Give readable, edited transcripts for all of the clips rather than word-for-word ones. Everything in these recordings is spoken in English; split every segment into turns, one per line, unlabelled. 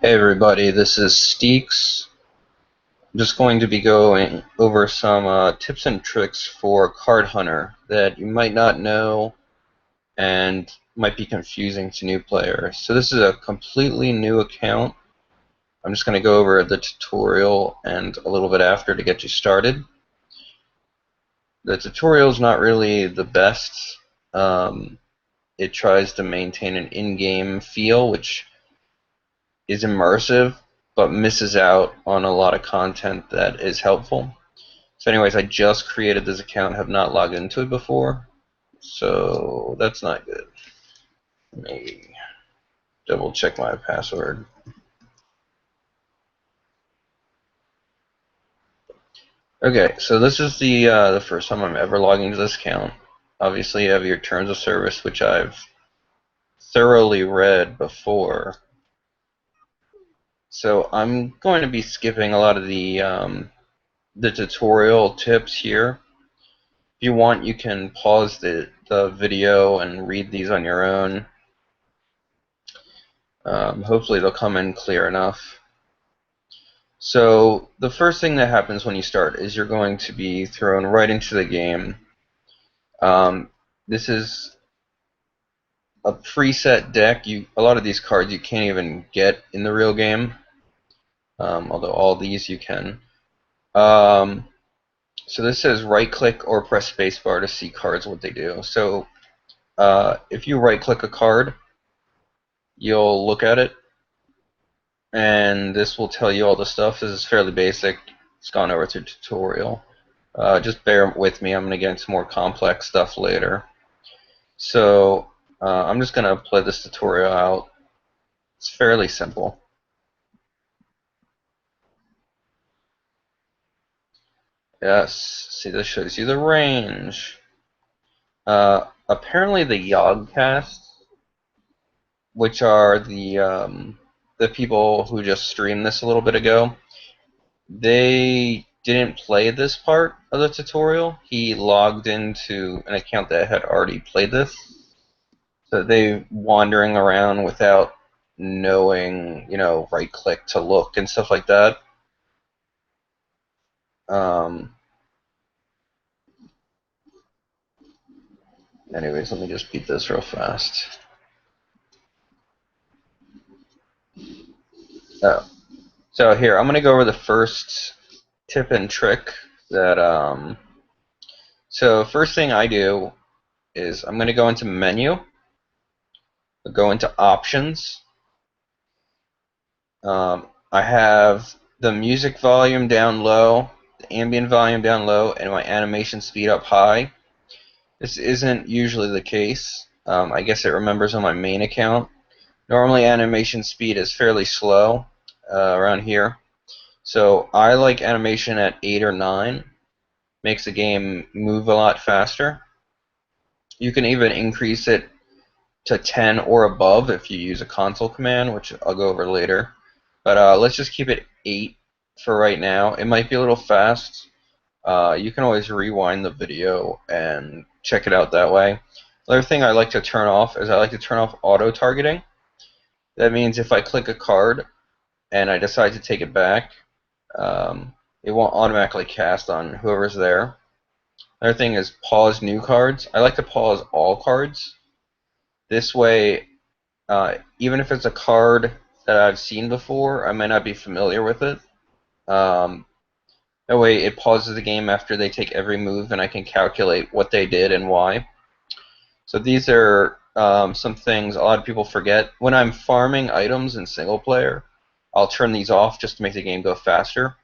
Hey everybody, this is Steeks. I'm just going to be going over some tips and tricks for Card Hunter that you might not know and might be confusing to new players. So this is a completely new account. I'm just going to go over the tutorial and a little bit after to get you started. The tutorial is not really the best. It tries to maintain an in-game feel, which is immersive, but misses out on a lot of content that is helpful. So anyways, I just created this account, have not logged into it before, so that's not good. Let me double check my password. Okay, so this is the first time I'm ever logging into this account. Obviously, you have your terms of service, which I've thoroughly read before. So I'm going to be skipping a lot of the tutorial tips here. If you want, you can pause the video and read these on your own. Hopefully they'll come in clear enough. So the first thing that happens when you start is you're going to be thrown right into the game. This is a preset deck. A lot of these cards you can't even get in the real game, although all these you can. So this says right-click or press spacebar to see cards, what they do. So if you right-click a card, you'll look at it, and this will tell you all the stuff. This is fairly basic. It's gone over through tutorial. Just bear with me. I'm going to get into more complex stuff later. So I'm just going to play this tutorial out. It's fairly simple. Yes, see, this shows you the range. Apparently the Yogscast, which are the people who just streamed this a little bit ago, they didn't play this part of the tutorial. He logged into an account that had already played this. So they wandering around without knowing, right click to look and stuff like that. Um, Anyways, let me just beat this real fast. Oh. So here, I'm going to go over the first tip and trick that, so first thing I do is I'm going to go into menu, go into options. I have the music volume down low, the ambient volume down low, and my animation speed up high. This isn't usually the case. I guess it remembers on my main account. Normally animation speed is fairly slow around here. So I like animation at 8 or 9. Makes the game move a lot faster. You can even increase it to 10 or above if you use a console command, which I'll go over later. But let's just keep it 8 for right now. It might be a little fast. You can always rewind the video and check it out that way. Another thing I like to turn off is I like to turn off auto-targeting. That means if I click a card and I decide to take it back, it won't automatically cast on whoever's there. Another thing is pause new cards. I like to pause all cards. This way, even if it's a card that I've seen before, I might not be familiar with it. That way it pauses the game after they take every move and I can calculate what they did and why. So these are some things a lot of people forget. When I'm farming items in single player, I'll turn these off just to make the game go faster.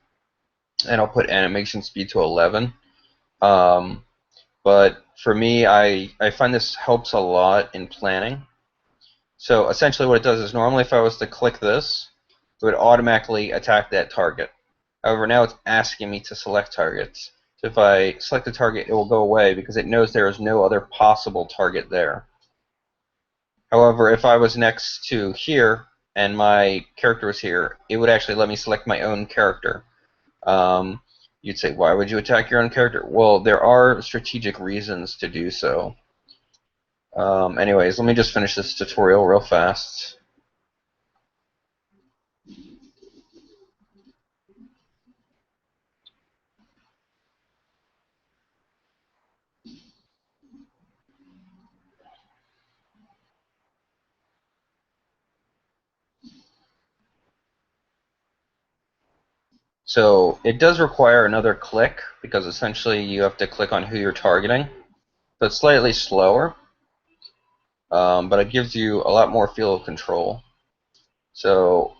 And I'll put animation speed to 11. But for me, I find this helps a lot in planning. So essentially what it does is normally if I was to click this, it would automatically attack that target. However, now it's asking me to select targets. So if I select a target, it will go away because it knows there is no other possible target there. However, if I was next to here and my character was here, it would actually let me select my own character. You'd say, why would you attack your own character? Well, there are strategic reasons to do so. Anyways, let me just finish this tutorial real fast. So it does require another click because essentially you have to click on who you're targeting. So it's slightly slower, but it gives you a lot more feel of control. So,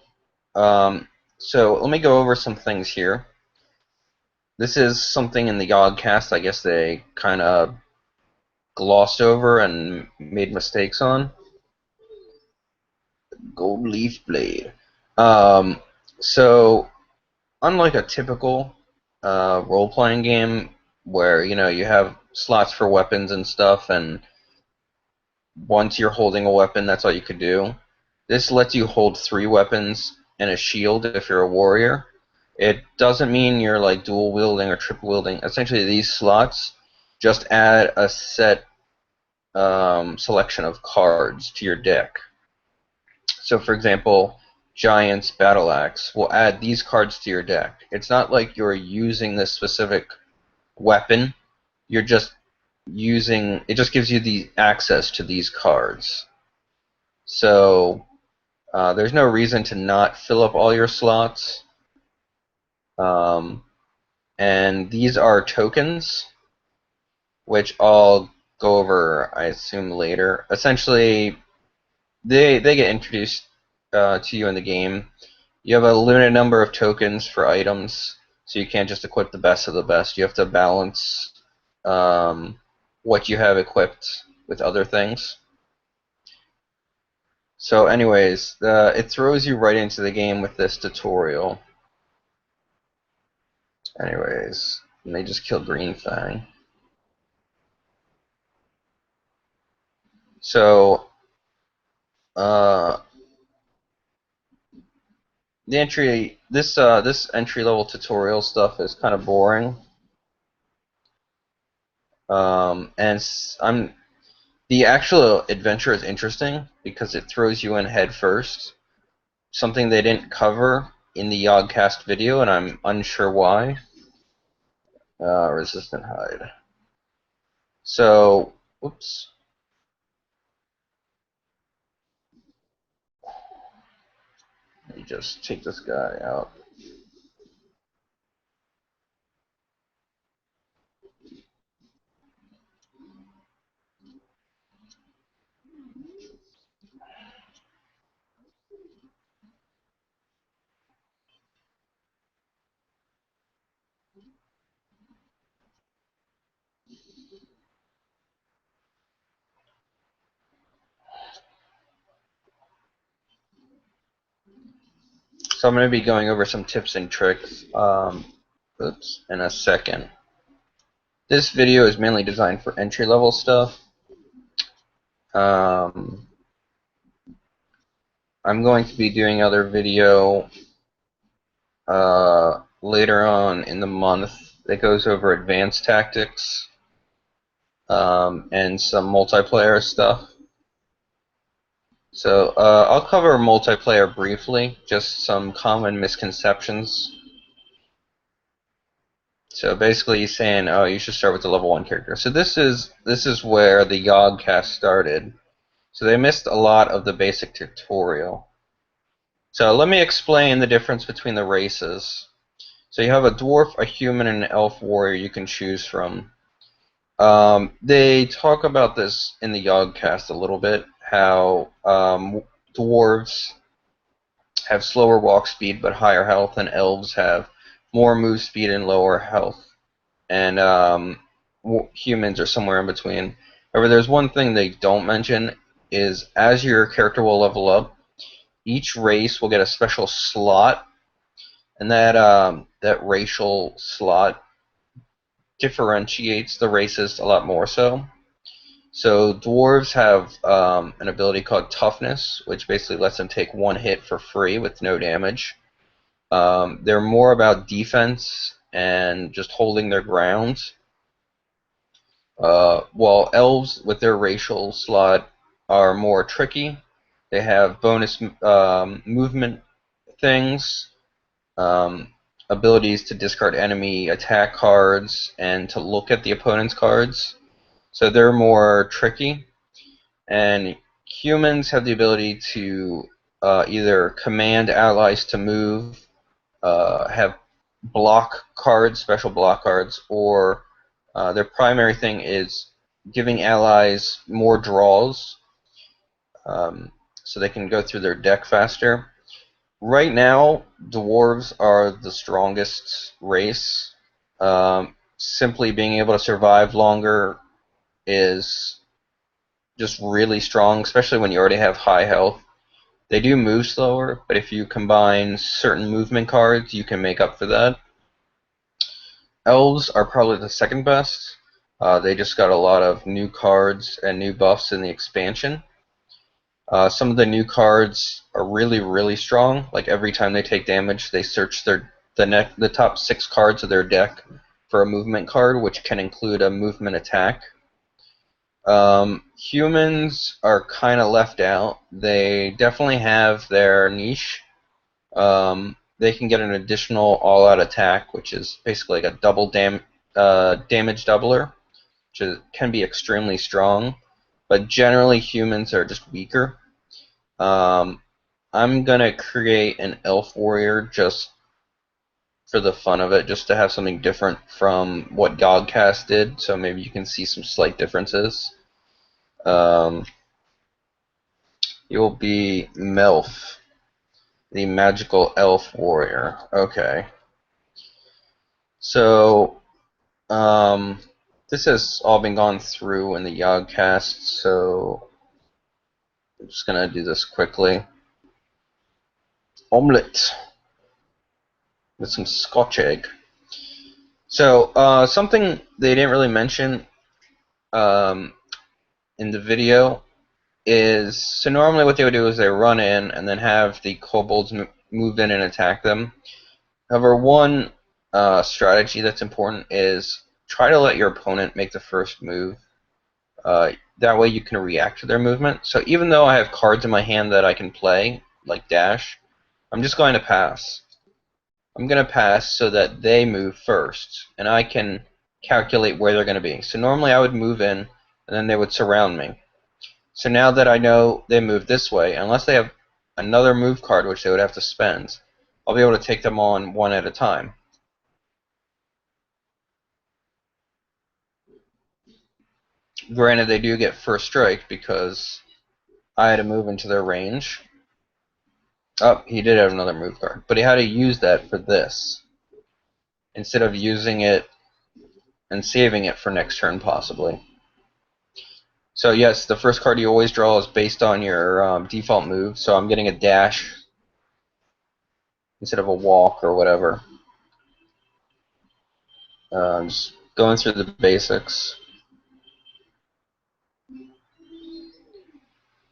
um, so let me go over some things here. This is something in the Yogscast I guess they kind of glossed over and made mistakes on. Gold Leaf Blade. Um, so unlike a typical role-playing game where you have slots for weapons and stuff, and once you're holding a weapon, that's all you could do. This lets you hold 3 weapons and a shield if you're a warrior. It doesn't mean you're like dual wielding or triple wielding. Essentially, these slots just add a set selection of cards to your deck. So, for example, Giant's Battle Axe will add these cards to your deck. It's not like you're using this specific weapon. You're just using. It just gives you the access to these cards. So there's no reason to not fill up all your slots. Um, and these are tokens, which I'll go over, I assume, later. Essentially, they get introduced to you in the game. You have a limited number of tokens for items, so you can't just equip the best of the best. You have to balance what you have equipped with other things. So anyways, it throws you right into the game with this tutorial. Anyways, and they just killed Green Fang. So, uh, this entry level tutorial stuff is kind of boring. And the actual adventure is interesting because it throws you in head first. Something they didn't cover in the Yogscast video, and I'm unsure why. Resistant hide. So, whoops. Let me just take this guy out. So I'm going to be going over some tips and tricks in a second. This video is mainly designed for entry-level stuff. I'm going to be doing other video later on in the month that goes over advanced tactics and some multiplayer stuff. So I'll cover multiplayer briefly, just some common misconceptions. So basically, he's saying, "Oh, you should start with the level 1 character." So this is where the Yogscast started. So they missed a lot of the basic tutorial. So let me explain the difference between the races. So you have a dwarf, a human, and an elf warrior you can choose from. They talk about this in the Yogscast a little bit, how dwarves have slower walk speed but higher health, and elves have more move speed and lower health. And humans are somewhere in between. However, there's one thing they don't mention is as your character will level up, each race will get a special slot, and that racial slot differentiates the races a lot more so. So dwarves have an ability called toughness, which basically lets them take 1 hit for free with no damage. They're more about defense and just holding their ground. While elves, with their racial slot, are more tricky. They have bonus movement things, um, abilities to discard enemy attack cards, and to look at the opponent's cards. So they're more tricky. And humans have the ability to either command allies to move, have block cards, special block cards, or their primary thing is giving allies more draws, um, so they can go through their deck faster. Right now, dwarves are the strongest race. Simply being able to survive longer is just really strong, especially when you already have high health. They do move slower, but if you combine certain movement cards, you can make up for that. Elves are probably the second best. They just got a lot of new cards and new buffs in the expansion. Some of the new cards are really, really strong. Like every time they take damage, they search the top 6 cards of their deck for a movement card, which can include a movement attack. Humans are kind of left out. They definitely have their niche. They can get an additional all-out attack, which is basically like a damage doubler, which can be extremely strong. But generally, humans are just weaker. I'm gonna create an elf warrior just for the fun of it, just to have something different from what Yogscast did, so maybe you can see some slight differences. You'll be Melf, the magical elf warrior. Okay. So, this has all been gone through in the Yogscast, so I'm just gonna do this quickly. Omelette with some Scotch egg. So, something they didn't really mention um, in the video is, so normally what they would do is they run in and then have the kobolds move in and attack them. However, one strategy that's important is try to let your opponent make the first move. That way you can react to their movement. So even though I have cards in my hand that I can play, like Dash, I'm just going to pass. I'm going to pass so that they move first, and I can calculate where they're going to be. So normally I would move in, and then they would surround me. So now that I know they move this way, unless they have another move card which they would have to spend, I'll be able to take them on one at a time. Granted, they do get first strike because I had to move into their range. Oh, he did have another move card, but he had to use that for this instead of using it and saving it for next turn possibly. So yes, the first card you always draw is based on your default move, so I'm getting a dash instead of a walk or whatever. Just going through the basics.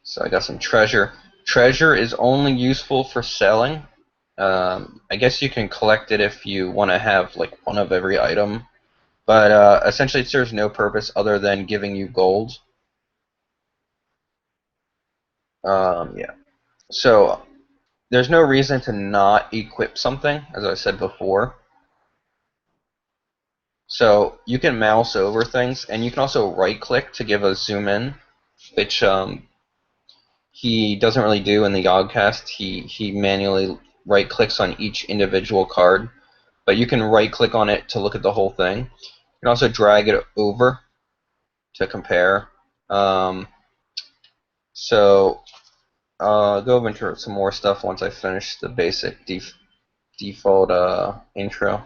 So I got some treasure. Treasure is only useful for selling. I guess you can collect it if you want to have like one of every item, but essentially it serves no purpose other than giving you gold. Yeah. So there's no reason to not equip something, as I said before. So you can mouse over things, and you can also right-click to give a zoom in, which he doesn't really do in the Yogscast. He manually right-clicks on each individual card, but you can right-click on it to look at the whole thing. You can also drag it over to compare. So I'll go into some more stuff once I finish the basic default intro.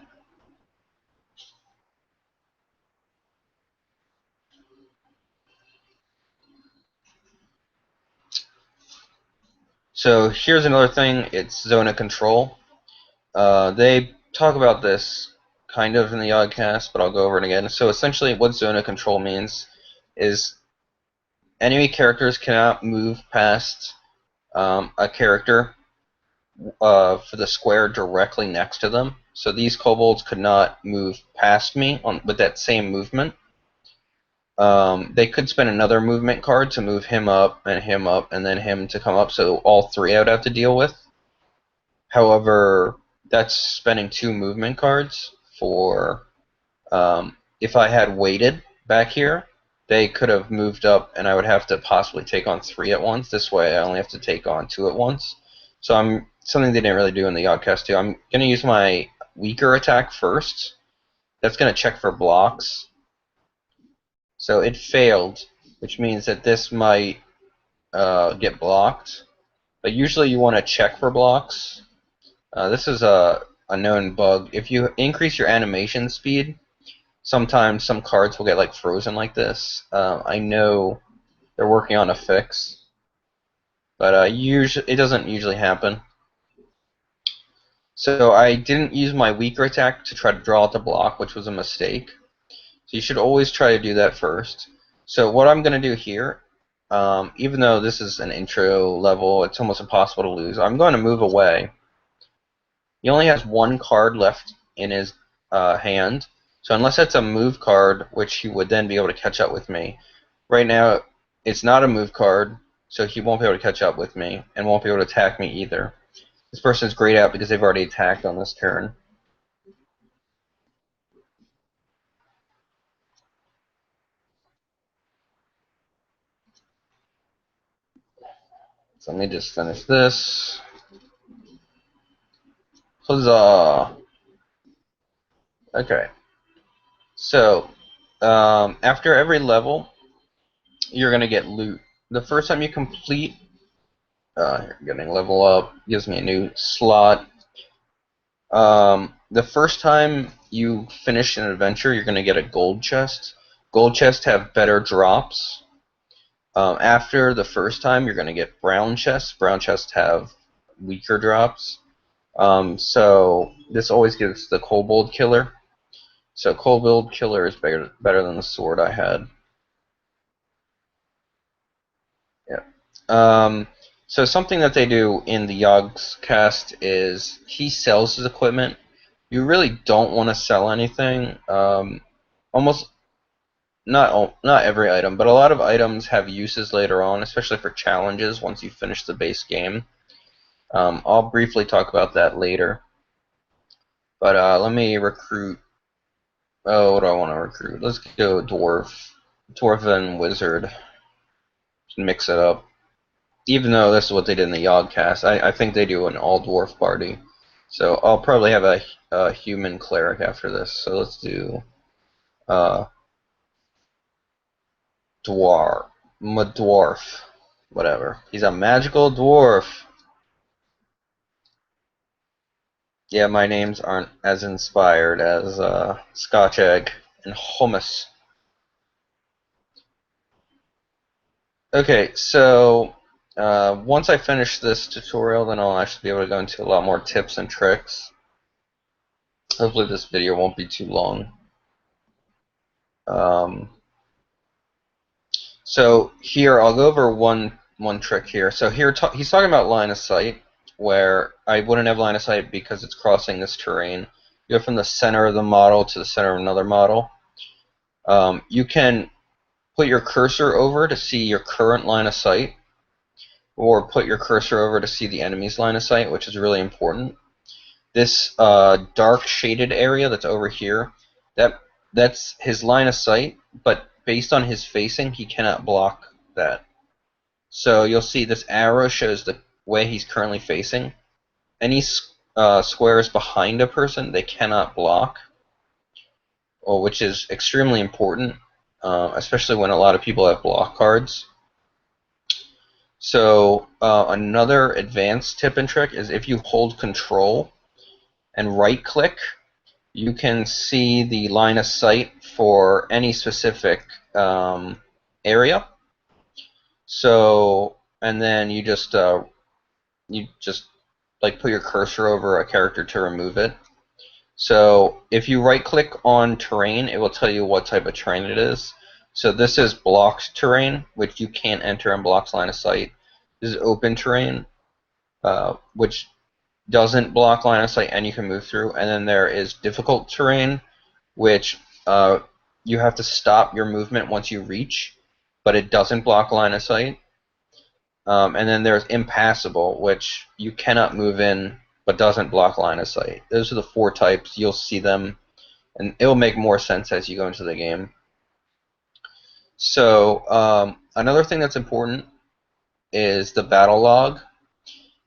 So here's another thing, it's zone of control. They talk about this kind of in the Yogscast, but I'll go over it again. So essentially what zone of control means is enemy characters cannot move past a character for the square directly next to them. So these kobolds could not move past me with that same movement. They could spend another movement card to move him up, and then him to come up, so all three I would have to deal with. However, that's spending 2 movement cards for, if I had waited back here, they could have moved up and I would have to possibly take on 3 at once. This way I only have to take on 2 at once. So something they didn't really do in the Yogscast too. I'm going to use my weaker attack first. That's going to check for blocks. So it failed, which means that this might get blocked. But usually you want to check for blocks. This is a known bug. If you increase your animation speed, sometimes some cards will get like frozen like this. I know they're working on a fix, but usually it doesn't usually happen. So I didn't use my weaker attack to try to draw out the block, which was a mistake. So you should always try to do that first. So what I'm going to do here, even though this is an intro level, it's almost impossible to lose, I'm going to move away. He only has one card left in his hand, so unless it's a move card, which he would then be able to catch up with me. Right now, it's not a move card, so he won't be able to catch up with me, and won't be able to attack me either. This person is grayed out because they've already attacked on this turn. So let me just finish this. Huzzah! Okay. So, after every level, you're going to get loot. The first time you complete, getting level up, gives me a new slot. The first time you finish an adventure, you're going to get a gold chest. Gold chests have better drops. After the first time, you're going to get brown chests. Brown chests have weaker drops. So this always gives the kobold killer. So kobold killer is better than the sword I had. Yeah. So something that they do in the Yogscast is he sells his equipment. You really don't want to sell anything. Almost not every item, but a lot of items have uses later on, especially for challenges once you finish the base game. I'll briefly talk about that later. But let me recruit. Oh, what do I want to recruit? Let's go dwarf and wizard. Mix it up. Even though this is what they did in the Yogscast, I think they do an all-dwarf party. So I'll probably have a human cleric after this. So let's do dwarf, whatever. He's a magical dwarf. Yeah, my names aren't as inspired as Scotch egg and hummus. Okay, so once I finish this tutorial, then I'll actually be able to go into a lot more tips and tricks. Hopefully this video won't be too long. So here, I'll go over one trick here. So here, he's talking about line of sight, where I wouldn't have line of sight because it's crossing this terrain. You go from the center of the model to the center of another model. You can put your cursor over to see your current line of sight, or put your cursor over to see the enemy's line of sight, which is really important. This dark shaded area that's over here, that's his line of sight, but based on his facing, he cannot block that. So you'll see this arrow shows the way he's currently facing. Any squares behind a person, they cannot block, which is extremely important, especially when a lot of people have block cards. So another advanced tip and trick is if you hold control and right click, you can see the line of sight for any specific area. So, and then you just like put your cursor over a character to remove it. So if you right click on terrain, it will tell you what type of terrain it is. So this is blocked terrain, which you can't enter and blocks line of sight. This is open terrain, which doesn't block line of sight and you can move through. And then there is difficult terrain, which you have to stop your movement once you reach, but it doesn't block line of sight. And then there's impassable, which you cannot move in, but doesn't block line of sight. Those are the four types. You'll see them, and it will make more sense as you go into the game. So another thing that's important is the battle log.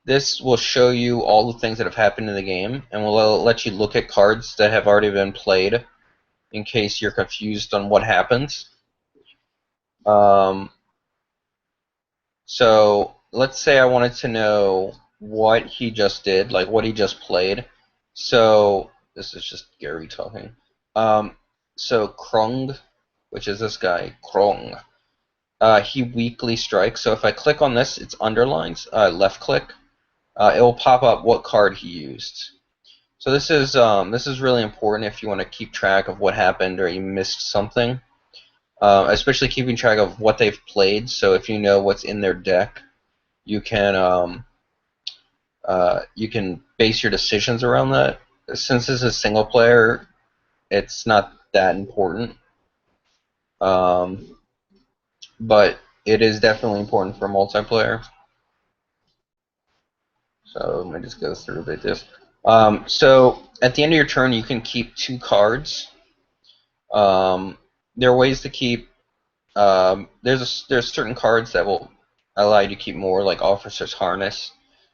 This will show you all the things that have happened in the game, and will let you look at cards that have already been played in case you're confused on what happens. Um, so let's say I wanted to know what he just did, like what he just played. So this is just Gary talking. Um, so Krong, which is this guy, Krong, he weakly strikes. So if I click on this, it's underlined. Left click, it will pop up what card he used. So this is really important if you want to keep track of what happened or you missed something. Especially keeping track of what they've played. So if you know what's in their deck, you can base your decisions around that. Since this is single player, it's not that important, um, but it is definitely important for multiplayer. So let me just go through a bit this. So at the end of your turn, you can keep 2 cards. There are ways to keep. There's certain cards that will allow you to keep more, like Officer's Harness,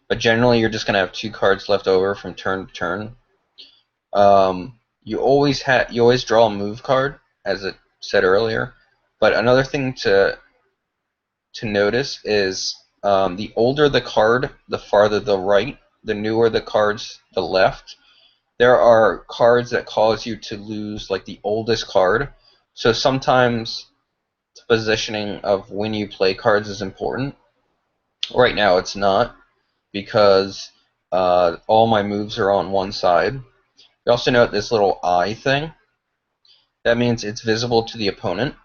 but generally you're just gonna have 2 cards left over from turn to turn. You always draw a move card, as it said earlier. But another thing to notice is the older the card, the farther the right. The newer the cards, the left. There are cards that cause you to lose like the oldest card. So sometimes the positioning of when you play cards is important. Right now it's not because all my moves are on one side. You also note this little eye thing. That means it's visible to the opponent.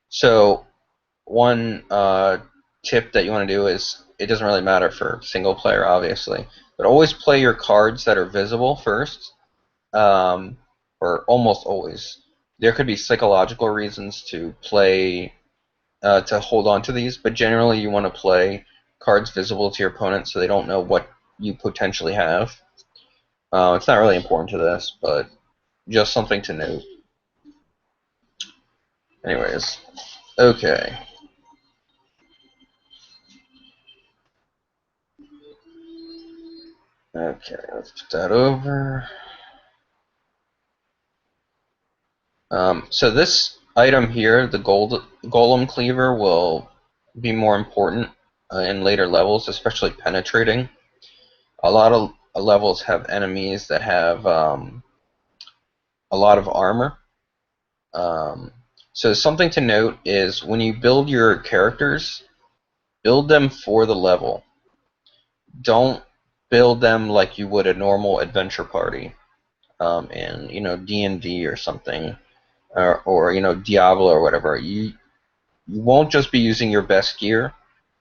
So one tip that you want to do is, it doesn't really matter for single player, obviously, but always play your cards that are visible first, or almost always. There could be psychological reasons to play, to hold on to these, but generally you want to play cards visible to your opponent so they don't know what you potentially have. It's not really important to this, but just something to note. Anyways, okay. Okay, let's put that over. So this item here, the Golem Cleaver, will be more important in later levels, especially penetrating. A lot of levels have enemies that have a lot of armor. Um, so something to note is when you build your characters, build them for the level. Don't build them like you would a normal adventure party in D&D or something, or Diablo or whatever. You won't just be using your best gear.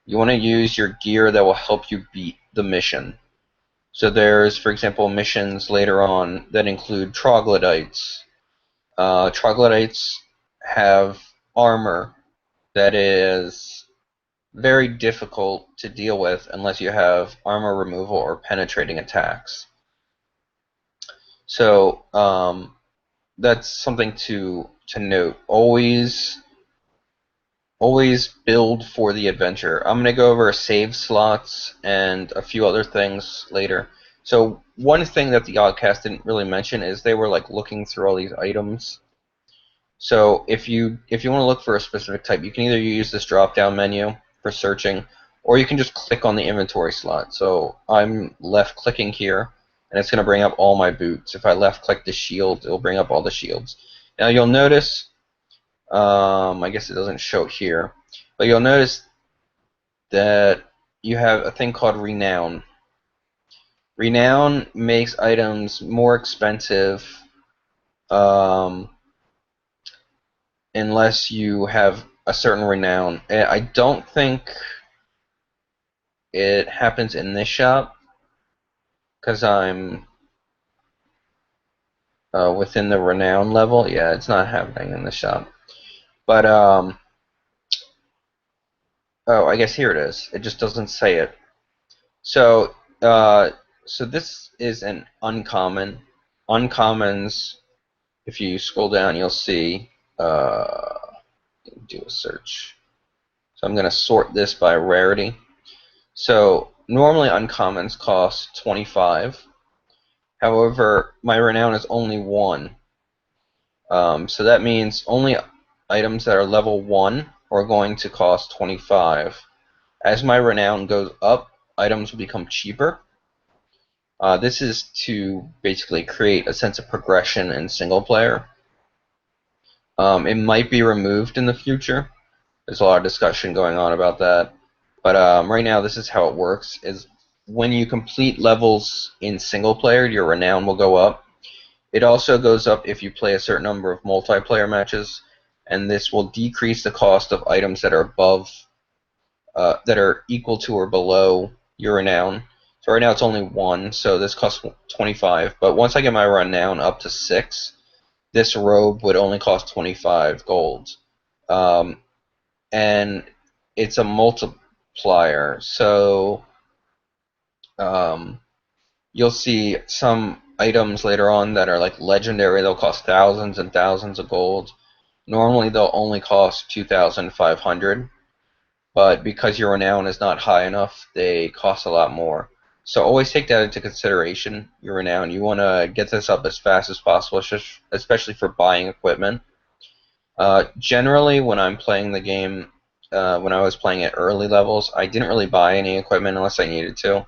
You want to use your gear that will help you beat the mission. So there's, for example, missions later on that include troglodytes. Troglodytes have armor that is very difficult to deal with unless you have armor removal or penetrating attacks. So that's something to note. Always build for the adventure. I'm going to go over save slots and a few other things later. So one thing that the Yogscast didn't really mention is they were like looking through all these items. So if you want to look for a specific type, you can either use this drop down menu for searching, or you can just click on the inventory slot. So I'm left clicking here, and it's going to bring up all my boots. If I left click the shield, it'll bring up all the shields. Now you'll notice, I guess it doesn't show here, but you'll notice that you have a thing called Renown. Renown makes items more expensive unless you have a certain renown. I don't think it happens in this shop because I'm within the renown level. Yeah, it's not happening in the shop. But oh, I guess here it is. It just doesn't say it. So so this is an uncommon. Uncommons. If you scroll down, you'll see. Do a search. So I'm going to sort this by rarity. So normally uncommons cost 25. However, my renown is only 1. So that means only items that are level 1 are going to cost 25. As my renown goes up, items will become cheaper. This is to basically create a sense of progression in single player. It might be removed in the future. There's a lot of discussion going on about that. But right now, this is how it works: is when you complete levels in single player, your renown will go up. It also goes up if you play a certain number of multiplayer matches, and this will decrease the cost of items that are that are equal to or below your renown. So right now it's only 1, so this costs 25. But once I get my renown up to 6, this robe would only cost 25 gold. Um, and it's a multiplier, so um, you'll see some items later on that are like legendary. They'll cost thousands and thousands of gold. Normally they'll only cost 2,500, but because your renown is not high enough, they cost a lot more. So always take that into consideration, your renown. You want to get this up as fast as possible, especially for buying equipment. Generally, when I'm playing the game, when I was playing at early levels, I didn't really buy any equipment unless I needed to.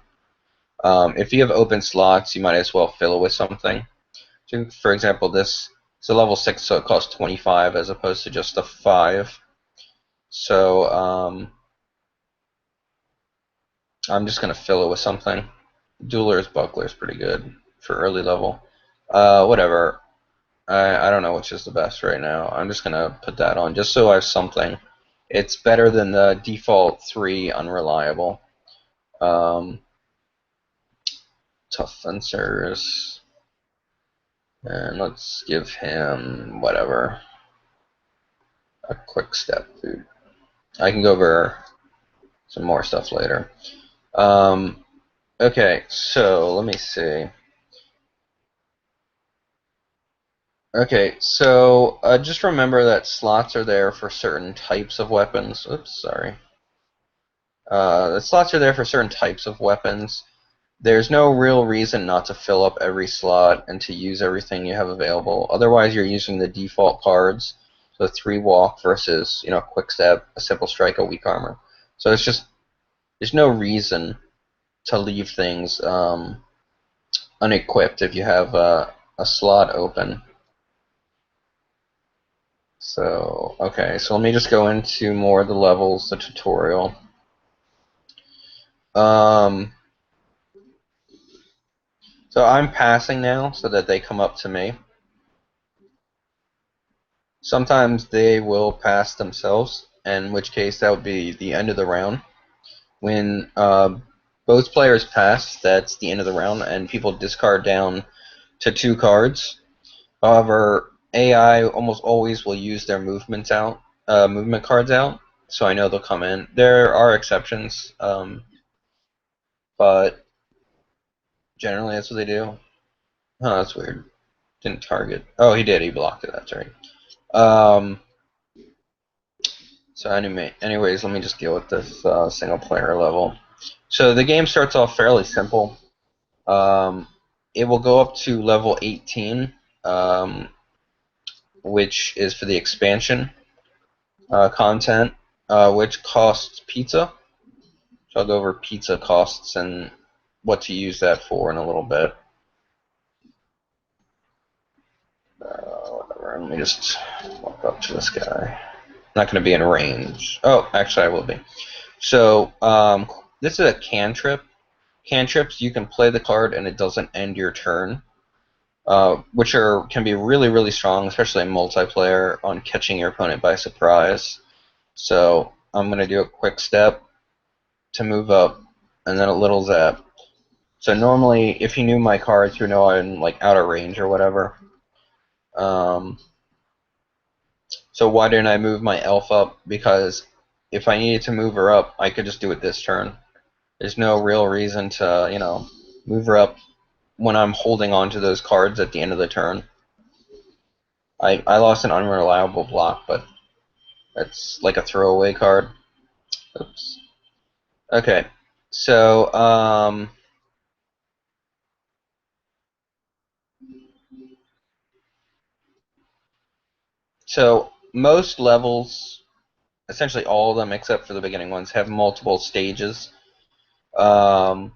If you have open slots, you might as well fill it with something. So, for example, this is a level 6, so it costs 25 as opposed to just a 5. So I'm just going to fill it with something. Dueler's Buckler is pretty good for early level. Whatever. I don't know which is the best right now. I'm just going to put that on just so I have something. It's better than the default 3 unreliable. Tough fencers. And let's give him whatever. A quick step food. I can go over some more stuff later. Okay, so let me see. Okay, so just remember that slots are there for certain types of weapons. Oops, sorry. The slots are there for certain types of weapons. There's no real reason not to fill up every slot and to use everything you have available. Otherwise, you're using the default cards. So 3 walk versus, quick step, a simple strike, a weak armor. So it's just, there's no reason to leave things unequipped if you have a slot open. So, okay, so let me just go into more of the levels, the tutorial. So I'm passing now so that they come up to me. Sometimes they will pass themselves, in which case that would be the end of the round. When both players pass, that's the end of the round, and people discard down to 2 cards. However, AI almost always will use their movement cards out, so I know they'll come in. There are exceptions, but generally that's what they do. Oh, that's weird. Didn't target. Oh, he did. He blocked it. That's right. So anyways, let me just deal with this single player level. So the game starts off fairly simple. It will go up to level 18, which is for the expansion content, which costs pizza. So I'll go over pizza costs and what to use that for in a little bit. Whatever. Let me just walk up to this guy. Not going to be in range. Oh, actually I will be. So this is a cantrip. Cantrips, you can play the card and it doesn't end your turn, which can be really, really strong, especially in multiplayer, on catching your opponent by surprise. So I'm going to do a quick step to move up, and then a little zap. So normally, if you knew my cards, you know I'm like out of range or whatever. So why didn't I move my elf up? Because if I needed to move her up, I could just do it this turn. There's no real reason to, move her up when I'm holding on to those cards at the end of the turn. I lost an unreliable block, but that's like a throwaway card. Oops. Okay. So, so most levels, essentially all of them except for the beginning ones, have multiple stages. Um,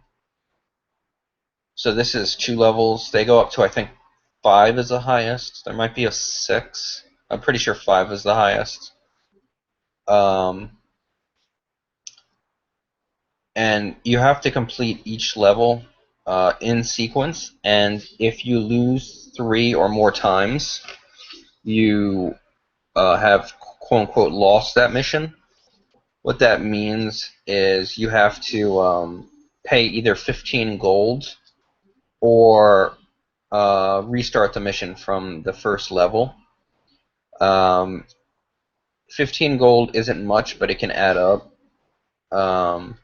so this is 2 levels. They go up to, I think, 5 is the highest. There might be a 6. I'm pretty sure 5 is the highest. Um, and you have to complete each level in sequence. And if you lose 3 or more times, you have quote unquote lost that mission. What that means is you have to pay either 15 gold or restart the mission from the first level. Um, 15 gold isn't much, but it can add up. Um,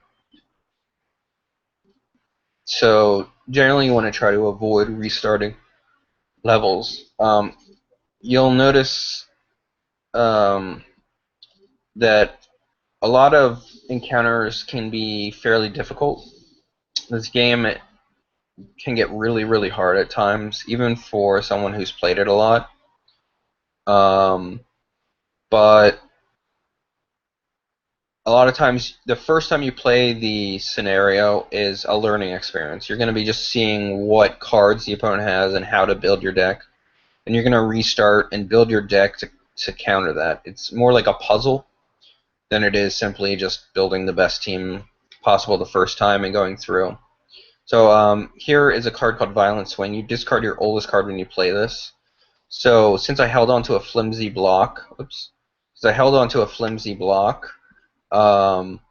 so generally, you want to try to avoid restarting levels. You'll notice um, that a lot of encounters can be fairly difficult. This game can get really, really hard at times, even for someone who's played it a lot. Um, but a lot of times, the first time you play the scenario is a learning experience. You're going to be just seeing what cards the opponent has and how to build your deck. And you're going to restart and build your deck to counter that. It's more like a puzzle than it is simply just building the best team possible the first time and going through. So here is a card called Violent Swing. You discard your oldest card when you play this. So since I held onto a flimsy block,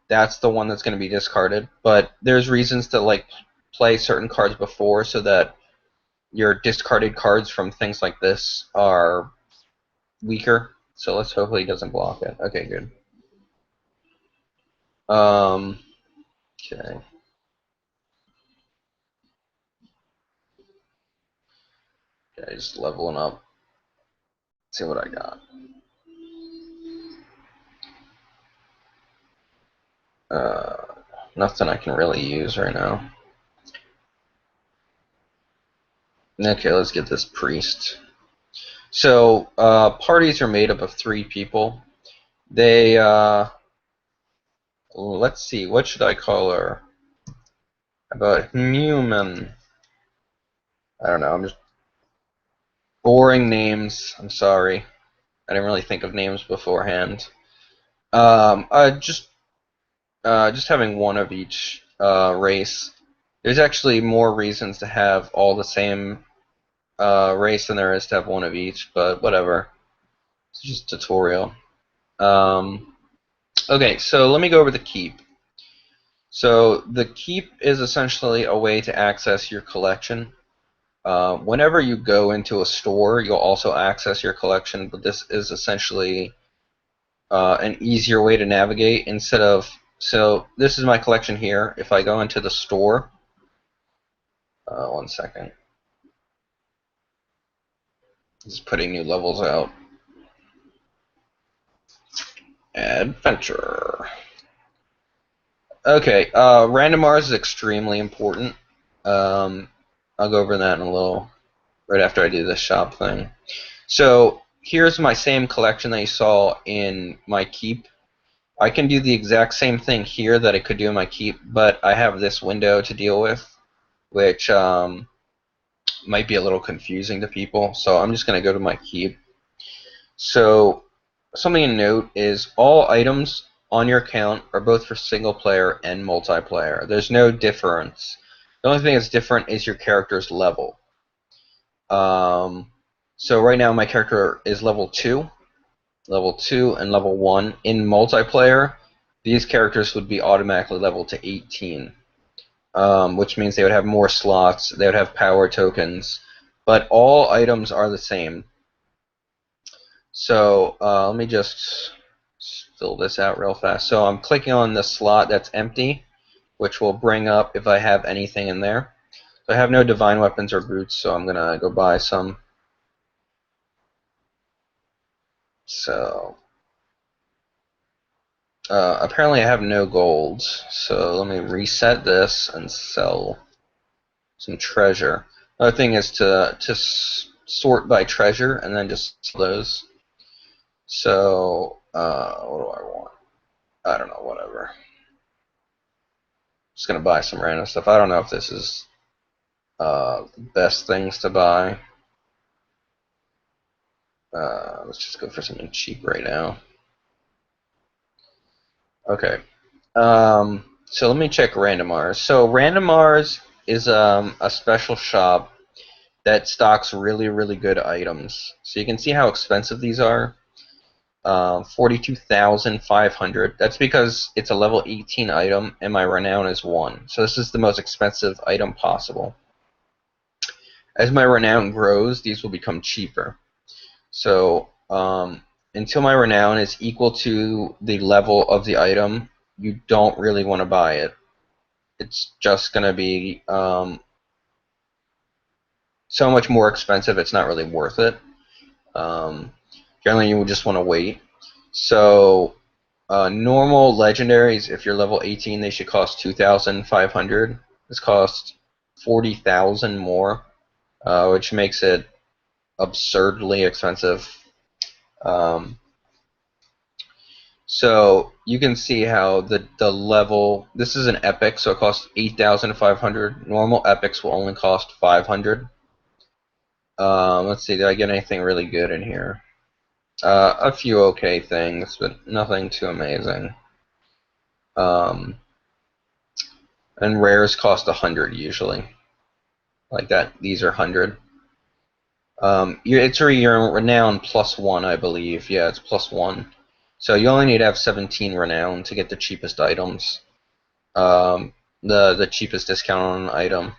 that's the one that's going to be discarded. But there's reasons to like play certain cards before so that your discarded cards from things like this are weaker. So let's hopefully he doesn't block it. Okay, good. Okay. Okay, just leveling up. See what I got. Nothing I can really use right now. Okay, let's get this priest. So, parties are made up of 3 people. They, let's see, what should I call her? About human. I don't know, I'm just boring names. I'm sorry. I didn't really think of names beforehand. Um, uh, just, just having one of each race. There's actually more reasons to have all the same race than there is to have one of each, but whatever. It's just a tutorial. Okay, so let me go over the keep. So the keep is essentially a way to access your collection. Whenever you go into a store, you'll also access your collection, but this is essentially an easier way to navigate instead of. So this is my collection here. If I go into the store, one second, just putting new levels out. Adventure. Okay, randomars is extremely important. Um, I'll go over that in a little, right after I do this shop thing. So here's my same collection that you saw in my keep. I can do the exact same thing here that I could do in my keep, but I have this window to deal with, which might be a little confusing to people. So I'm just going to go to my keep. So something to note is all items on your account are both for single player and multiplayer. There's no difference. The only thing that's different is your character's level. So right now my character is level 2, and level 1. In multiplayer, these characters would be automatically leveled to 18, which means they would have more slots, they would have power tokens, but all items are the same. So let me just fill this out real fast. So I'm clicking on the slot that's empty, which will bring up if I have anything in there. So I have no divine weapons or boots, so I'm going to go buy some. So Apparently I have no gold, so let me reset this and sell some treasure. Another thing is to sort by treasure and then just sell those. So, what do I want? I don't know, whatever. Just gonna buy some random stuff. I don't know if this is the best things to buy. Let's just go for something cheap right now. Okay. So let me check Randomars. So Randomars is a special shop that stocks really, really good items. So you can see how expensive these are. 42,500. That's because it's a level 18 item and my renown is 1. So this is the most expensive item possible. As my renown grows, these will become cheaper. So until my renown is equal to the level of the item, you don't really want to buy it. It's just going to be so much more expensive, it's not really worth it. Generally, you would just want to wait. So normal legendaries, if you're level 18, they should cost 2,500. This costs 40,000 more, which makes it absurdly expensive. Um, so you can see how the level. This is an epic, so it costs 8,500. Normal epics will only cost 500. Let's see, did I get anything really good in here? A few okay things, but nothing too amazing. Um, and rares cost 100 usually. Like that, these are 100. It's your renown +1, I believe. Yeah, it's +1. So you only need to have 17 renown to get the cheapest items. Um, the cheapest discount on an item.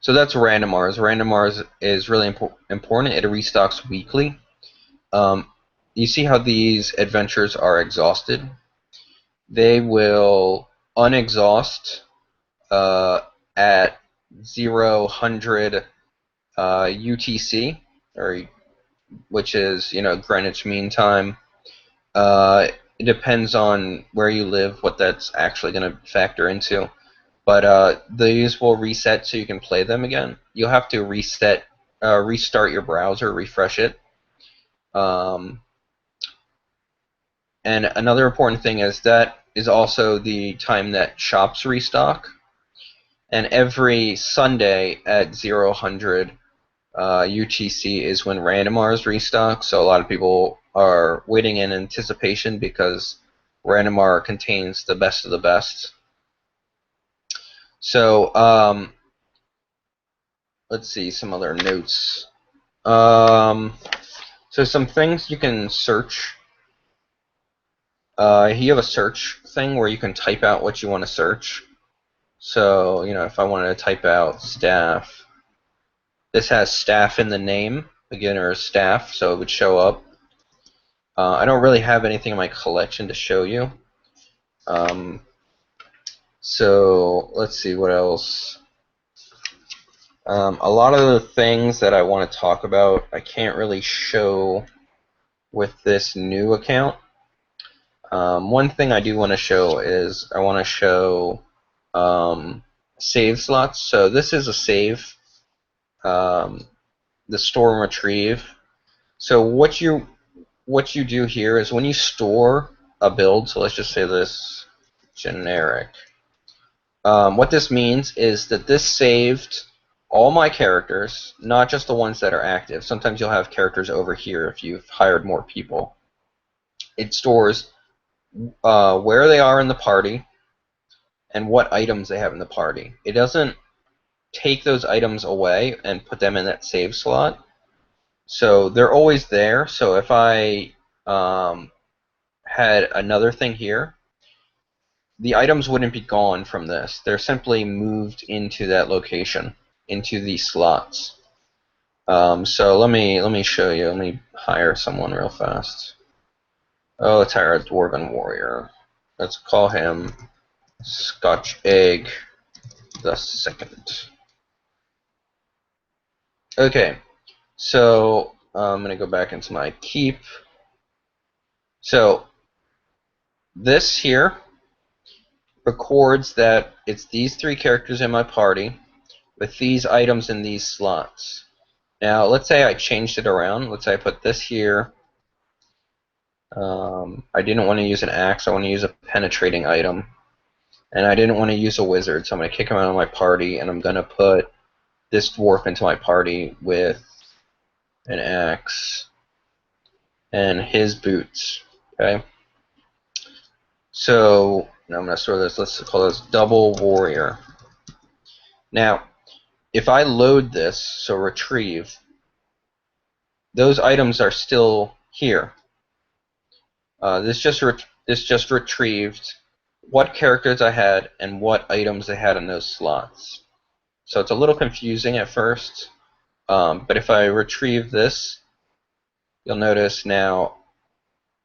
So that's Randomars. Randomars is really important. It restocks weekly. You see how these adventures are exhausted? They will unexhaust uh, at 0, 100 UTC, or which is Greenwich Mean Time. It depends on where you live, what that's actually going to factor into. But these will reset so you can play them again. You'll have to restart your browser, refresh it. And another important thing is that is also the time that shops restock. And every Sunday at 0, 100 UTC is when Randomars restock. So a lot of people are waiting in anticipation because Randomar contains the best of the best. So let's see some other notes. So some things you can search. You have a search thing where you can type out what you want to search. So, if I wanted to type out staff, this has staff in the name, beginner staff, so it would show up. I don't really have anything in my collection to show you. So, let's see what else. A lot of the things that I want to talk about, I can't really show with this new account. One thing I do want to show is I want to show save slots. So this is a save, the store and retrieve. So what you do here is when you store a build, so let's just say this generic. What this means is that this saved all my characters, not just the ones that are active. Sometimes you'll have characters over here if you've hired more people. It stores where they are in the party and what items they have in the party. It doesn't take those items away and put them in that save slot. So they're always there. So if I had another thing here, the items wouldn't be gone from this. They're simply moved into that location, into these slots. So let me show you. Let me hire someone real fast. Oh, let's hire a Dwarven Warrior. Let's call him Scotch Egg the Second. Okay, so I'm gonna go back into my keep. So this here records that it's these 3 characters in my party with these items in these slots. Now, let's say I changed it around. Let's say I put this here. I didn't want to use an axe. I want to use a penetrating item. And I didn't want to use a wizard, so I'm going to kick him out of my party, and I'm going to put this dwarf into my party with an axe and his boots. Okay? So, now I'm going to store this. Let's call this double warrior. Now, if I load this, so retrieve, those items are still here. This just retrieved what characters I had and what items I had in those slots. So it's a little confusing at first, but if I retrieve this, you'll notice now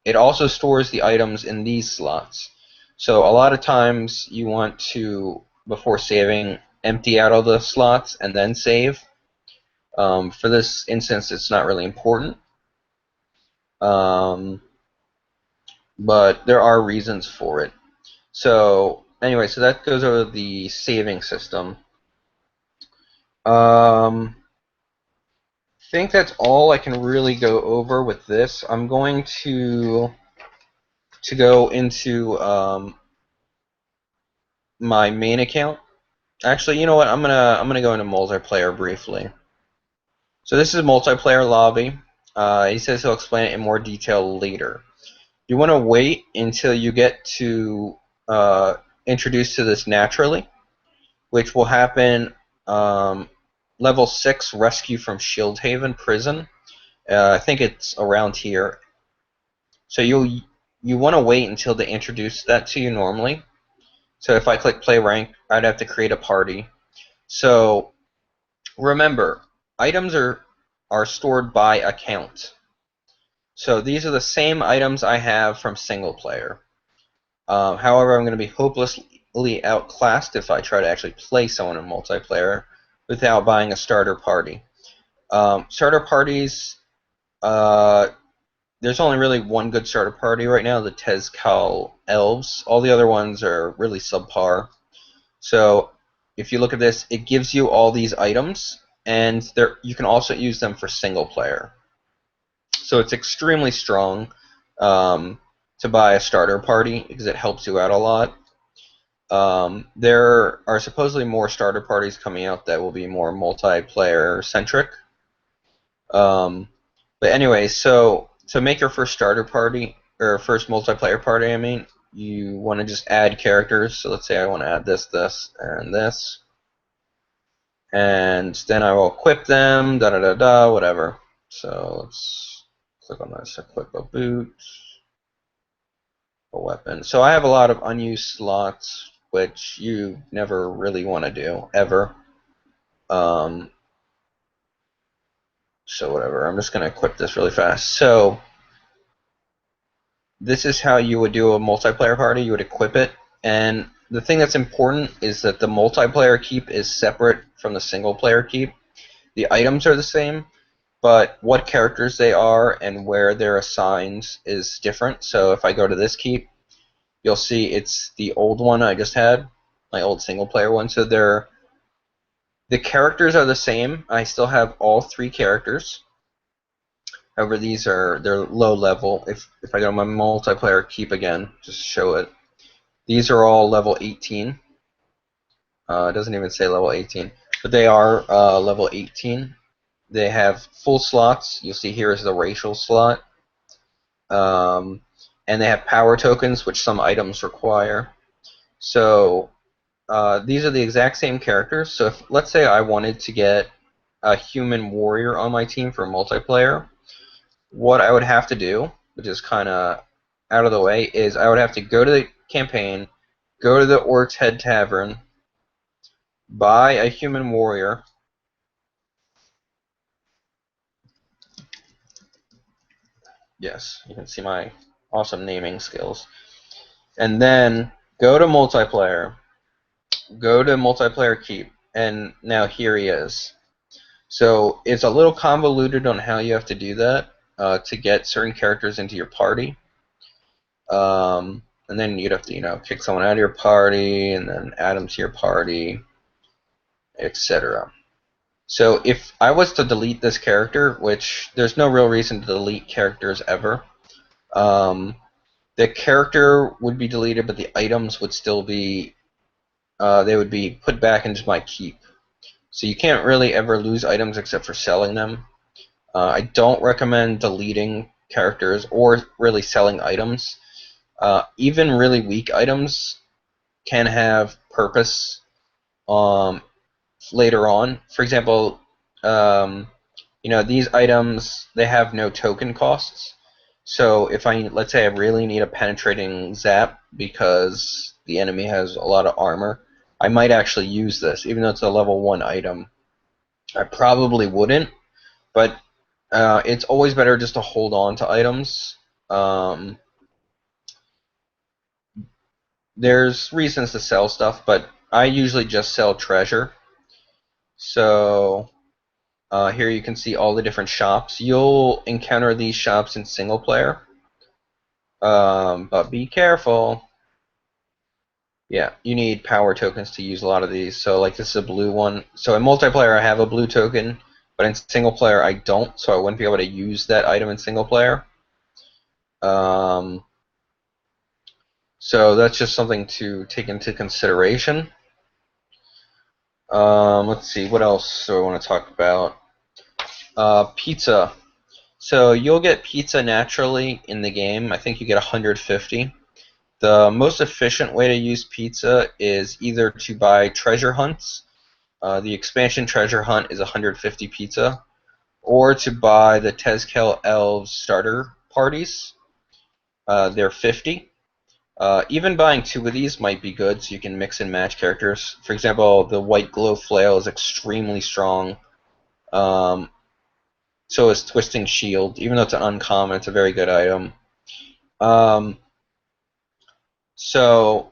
it also stores the items in these slots. So a lot of times you want to, before saving, empty out all the slots and then save. For this instance, it's not really important. But there are reasons for it. So anyway, so that goes over the saving system. I think that's all I can really go over with this. I'm going to go into my main account. Actually, you know what? I'm gonna go into multiplayer briefly. So this is a multiplayer lobby. He says he'll explain it in more detail later. You want to wait until you get to introduced to this naturally, which will happen level 6 rescue from Shieldhaven prison. I think it's around here. So you want to wait until they introduce that to you normally. So if I click play rank, I'd have to create a party. So remember, items are stored by account. So these are the same items I have from single player. However, I'm going to be hopelessly outclassed if I try to actually play someone in multiplayer without buying a starter party. Starter parties, there's only really one good starter party right now, the Tezcal Elves. All the other ones are really subpar. So if you look at this, it gives you all these items, and you can also use them for single player. So it's extremely strong to buy a starter party because it helps you out a lot. There are supposedly more starter parties coming out that will be more multiplayer centric. But anyway, so to make your first starter party, or first multiplayer party, I mean, you want to just add characters. So let's say I want to add this, and this. And then I will equip them, whatever. So let's click on this, equip a boot, a weapon. So I have a lot of unused slots, which you never really want to do, ever. So whatever, I'm just going to equip this really fast. So this is how you would do a multiplayer party. You would equip it, and the thing that's important is that the multiplayer keep is separate from the single player keep. The items are the same, but what characters they are and where they're assigned is different. So if I go to this keep, you'll see it's the old one I just had, my old single player one. So the characters are the same. I still have all 3 characters. However, they're low level. If I go to my multiplayer keep again, just show it. These are all level 18. It doesn't even say level 18, but they are level 18. They have full slots. You'll see here is the racial slot. And they have power tokens, which some items require. So these are the exact same characters. So if, let's say I wanted to get a human warrior on my team for multiplayer, what I would have to do, which is kind of out of the way, is I would have to go to the campaign, go to the Orc's Head Tavern, buy a human warrior. Yes, you can see my awesome naming skills. And then go to multiplayer, go to multiplayer keep, and now here he is. So it's a little convoluted on how you have to do that to get certain characters into your party. And and then you'd have to, kick someone out of your party, and then add them to your party, etc. So if I was to delete this character, which there's no real reason to delete characters ever, the character would be deleted, but the items would still be, they would be put back into my keep. So you can't really ever lose items except for selling them. I don't recommend deleting characters or really selling items. Even really weak items can have purpose later on. For example, these items, they have no token costs. So if let's say I really need a penetrating zap because the enemy has a lot of armor, I might actually use this, even though it's a level 1 item. I probably wouldn't, but it's always better just to hold on to items. There's reasons to sell stuff, but I usually just sell treasure. So here you can see all the different shops. You'll encounter these shops in single player, but be careful. Yeah, you need power tokens to use a lot of these. So like this is a blue one. So in multiplayer I have a blue token, but in single player I don't, so I wouldn't be able to use that item in single player. So that's just something to take into consideration. Let's see, what else do I want to talk about? Pizza. So you'll get pizza naturally in the game. I think you get 150. The most efficient way to use pizza is either to buy treasure hunts. The expansion treasure hunt is 150 pizza, or to buy the Tezkel Elves starter parties. They're 50. Even buying 2 of these might be good, so you can mix and match characters. For example, the White Glow Flail is extremely strong. So is Twisting Shield. Even though it's an uncommon, it's a very good item. So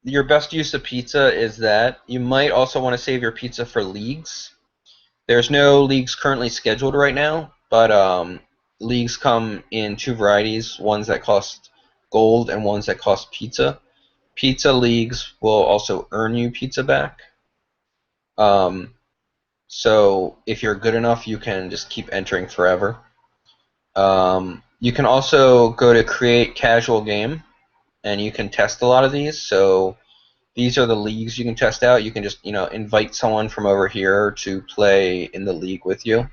your best use of pizza is that. You might also want to save your pizza for leagues. There's no leagues currently scheduled right now, but leagues come in 2 varieties, ones that cost gold and ones that cost pizza. Pizza leagues will also earn you pizza back. So if you're good enough, you can just keep entering forever. You can also go to create casual game, and you can test a lot of these. So these are the leagues you can test out. You can just invite someone from over here to play in the league with you.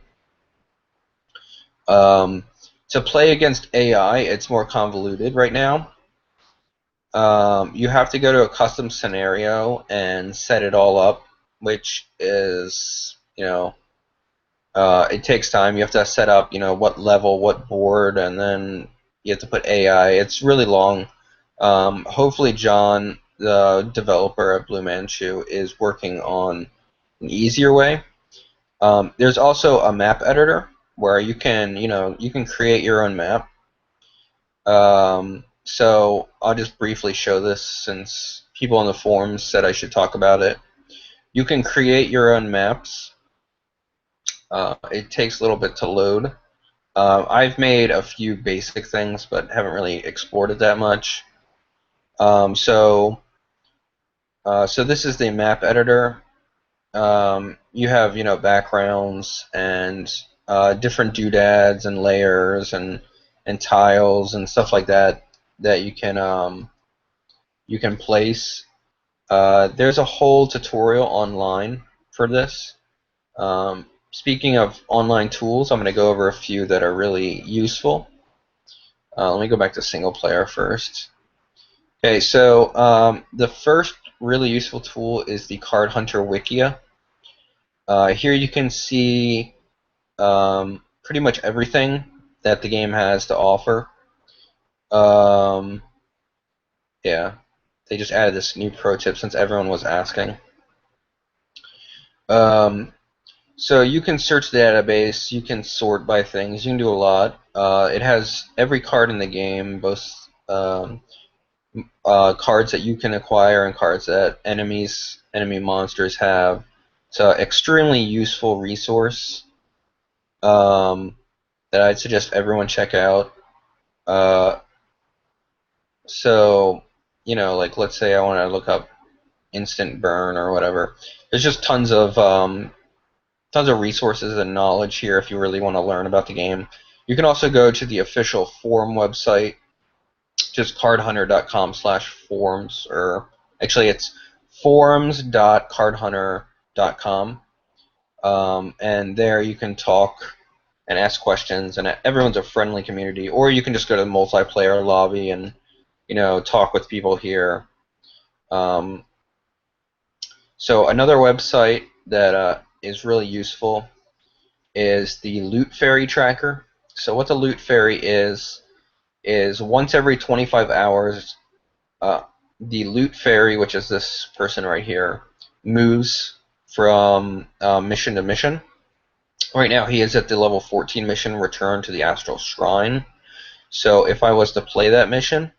To play against AI, it's more convoluted right now. You have to go to a custom scenario and set it all up, which is, it takes time. You have to set up, what level, what board, and then you have to put AI. It's really long. Hopefully John, the developer at Blue Manchu, is working on an easier way. There's also a map editor where you can create your own map. So I'll just briefly show this since people on the forums said I should talk about it. You can create your own maps. It takes a little bit to load. I've made a few basic things, but haven't really exported that much. So this is the map editor. You have backgrounds and different doodads and layers and tiles and stuff like that you can place. There's a whole tutorial online for this. Speaking of online tools, I'm going to go over a few that are really useful. Let me go back to single player first. Okay, so the first really useful tool is the Card Hunter Wikia. Here you can see pretty much everything that the game has to offer. Yeah, they just added this new pro tip since everyone was asking. So you can search the database, you can sort by things, you can do a lot. It has every card in the game, both cards that you can acquire and cards that enemy monsters have. It's an extremely useful resource that I'd suggest everyone check out. So, like let's say I want to look up instant burn or whatever. There's just tons of resources and knowledge here if you really want to learn about the game. You can also go to the official forum website, just cardhunter.com/forums, or actually it's forums.cardhunter.com, and there you can talk and ask questions, and everyone's a friendly community. Or you can just go to the multiplayer lobby and talk with people here. Um, so another website that is really useful is the Loot Fairy tracker. So what the Loot Fairy is once every 25 hours, uh, the Loot Fairy, which is this person right here, moves from mission to mission. Right now he is at the level 14 mission, Return to the Astral Shrine. So if I was to play that mission,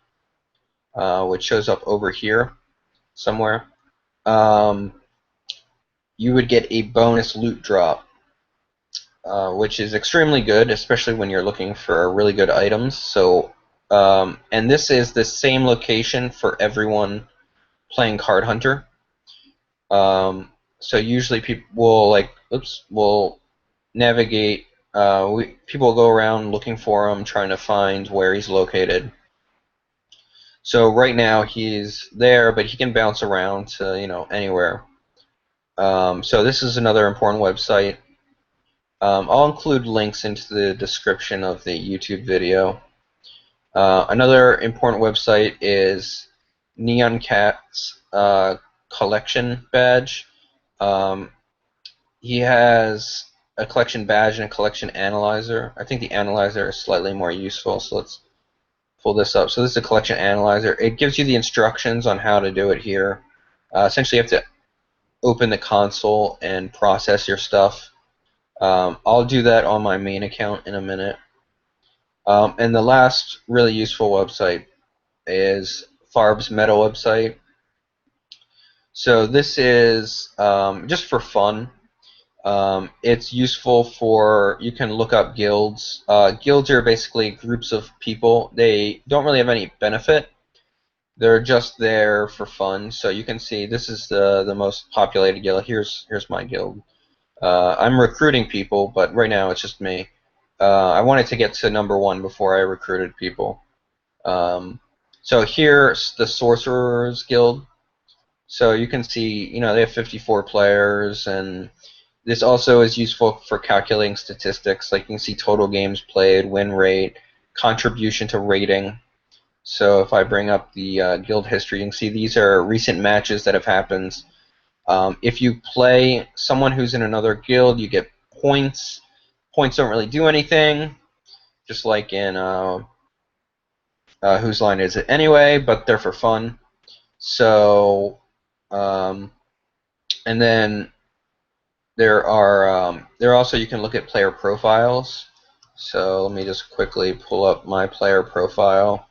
which shows up over here somewhere, um, you would get a bonus loot drop, which is extremely good, especially when you're looking for really good items. So, and this is the same location for everyone playing Card Hunter. So usually people will navigate. People will go around looking for him, trying to find where he's located. So right now he's there, but he can bounce around to anywhere. So this is another important website. I'll include links into the description of the YouTube video. Another important website is Neon Cat's collection badge. Um, he has a collection badge and a collection analyzer. I think the analyzer is slightly more useful, so let's pull this up. So this is a collection analyzer. It gives you the instructions on how to do it here. Essentially, you have to open the console and process your stuff. I'll do that on my main account in a minute. And the last really useful website is Farb's Meta website. So this is just for fun. It's useful for, you can look up guilds. Guilds are basically groups of people. They don't really have any benefit. They're just there for fun. So you can see this is the most populated guild. Here's my guild. I'm recruiting people, but right now it's just me. I wanted to get to number 1 before I recruited people. So here's the Sorcerers Guild. So you can see, they have 54 players, and this also is useful for calculating statistics. Like you can see total games played, win rate, contribution to rating. So if I bring up the guild history, you can see these are recent matches that have happened. If you play someone who's in another guild, you get points. Points don't really do anything, just like in Whose Line Is It Anyway, but they're for fun. So, and then there also you can look at player profiles. So let me just quickly pull up my player profile.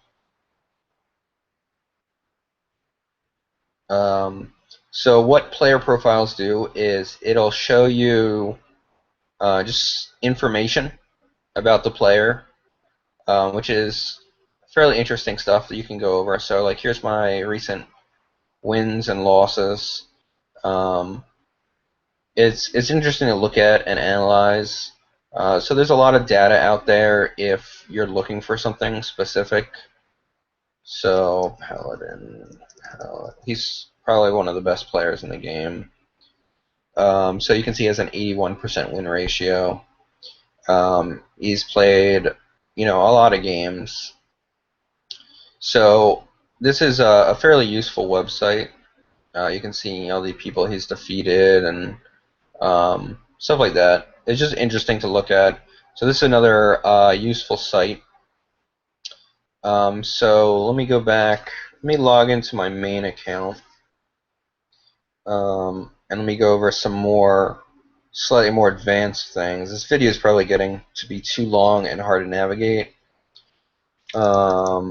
So what player profiles do is it'll show you just information about the player, which is fairly interesting stuff that you can go over. So like here's my recent wins and losses. It's interesting to look at and analyze. So there's a lot of data out there if you're looking for something specific. So Paladin, he's probably one of the best players in the game. So you can see he has an 81% win ratio. He's played, a lot of games. So this is a fairly useful website. You can see, the people he's defeated and stuff like that. It's just interesting to look at. So this is another useful site. So let me go back. Let me log into my main account. And let me go over some slightly more advanced things. This video is probably getting to be too long and hard to navigate. But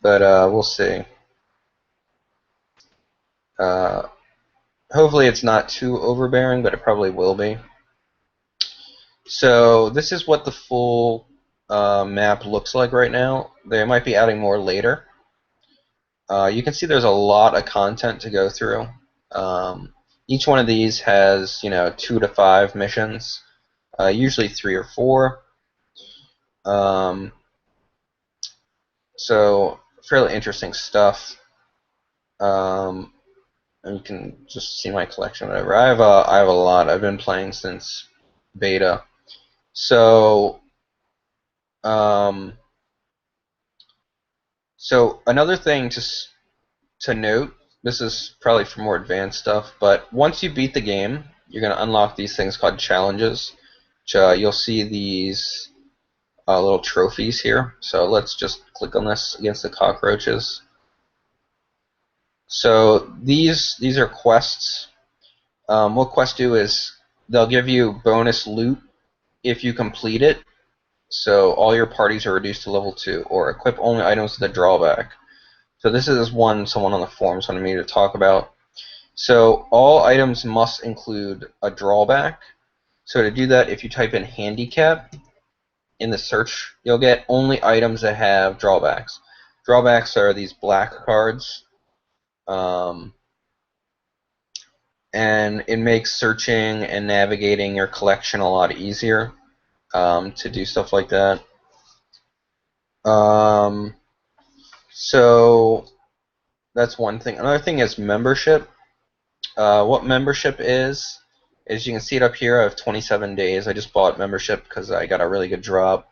we'll see. Hopefully it's not too overbearing, but it probably will be. So this is what the full map looks like right now. They might be adding more later. You can see there's a lot of content to go through. Each one of these has, 2 to 5 missions, usually 3 or 4. Um, so fairly interesting stuff. And you can just see my collection, whatever. I have a lot. I've been playing since beta. So um, another thing to note, this is probably for more advanced stuff, but once you beat the game, you're going to unlock these things called challenges, which you'll see these little trophies here. So let's just click on this against the cockroaches. So these are quests. What quests do is they'll give you bonus loot if you complete it. So all your parties are reduced to level 2, or equip only items with a drawback. So this is one someone on the forums wanted me to talk about. So all items must include a drawback. So to do that, if you type in handicap in the search, you'll get only items that have drawbacks. Drawbacks are these black cards, and it makes searching and navigating your collection a lot easier to do stuff like that. So that's one thing. Another thing is membership. What membership is you can see it up here. I have 27 days. I just bought membership because I got a really good drop.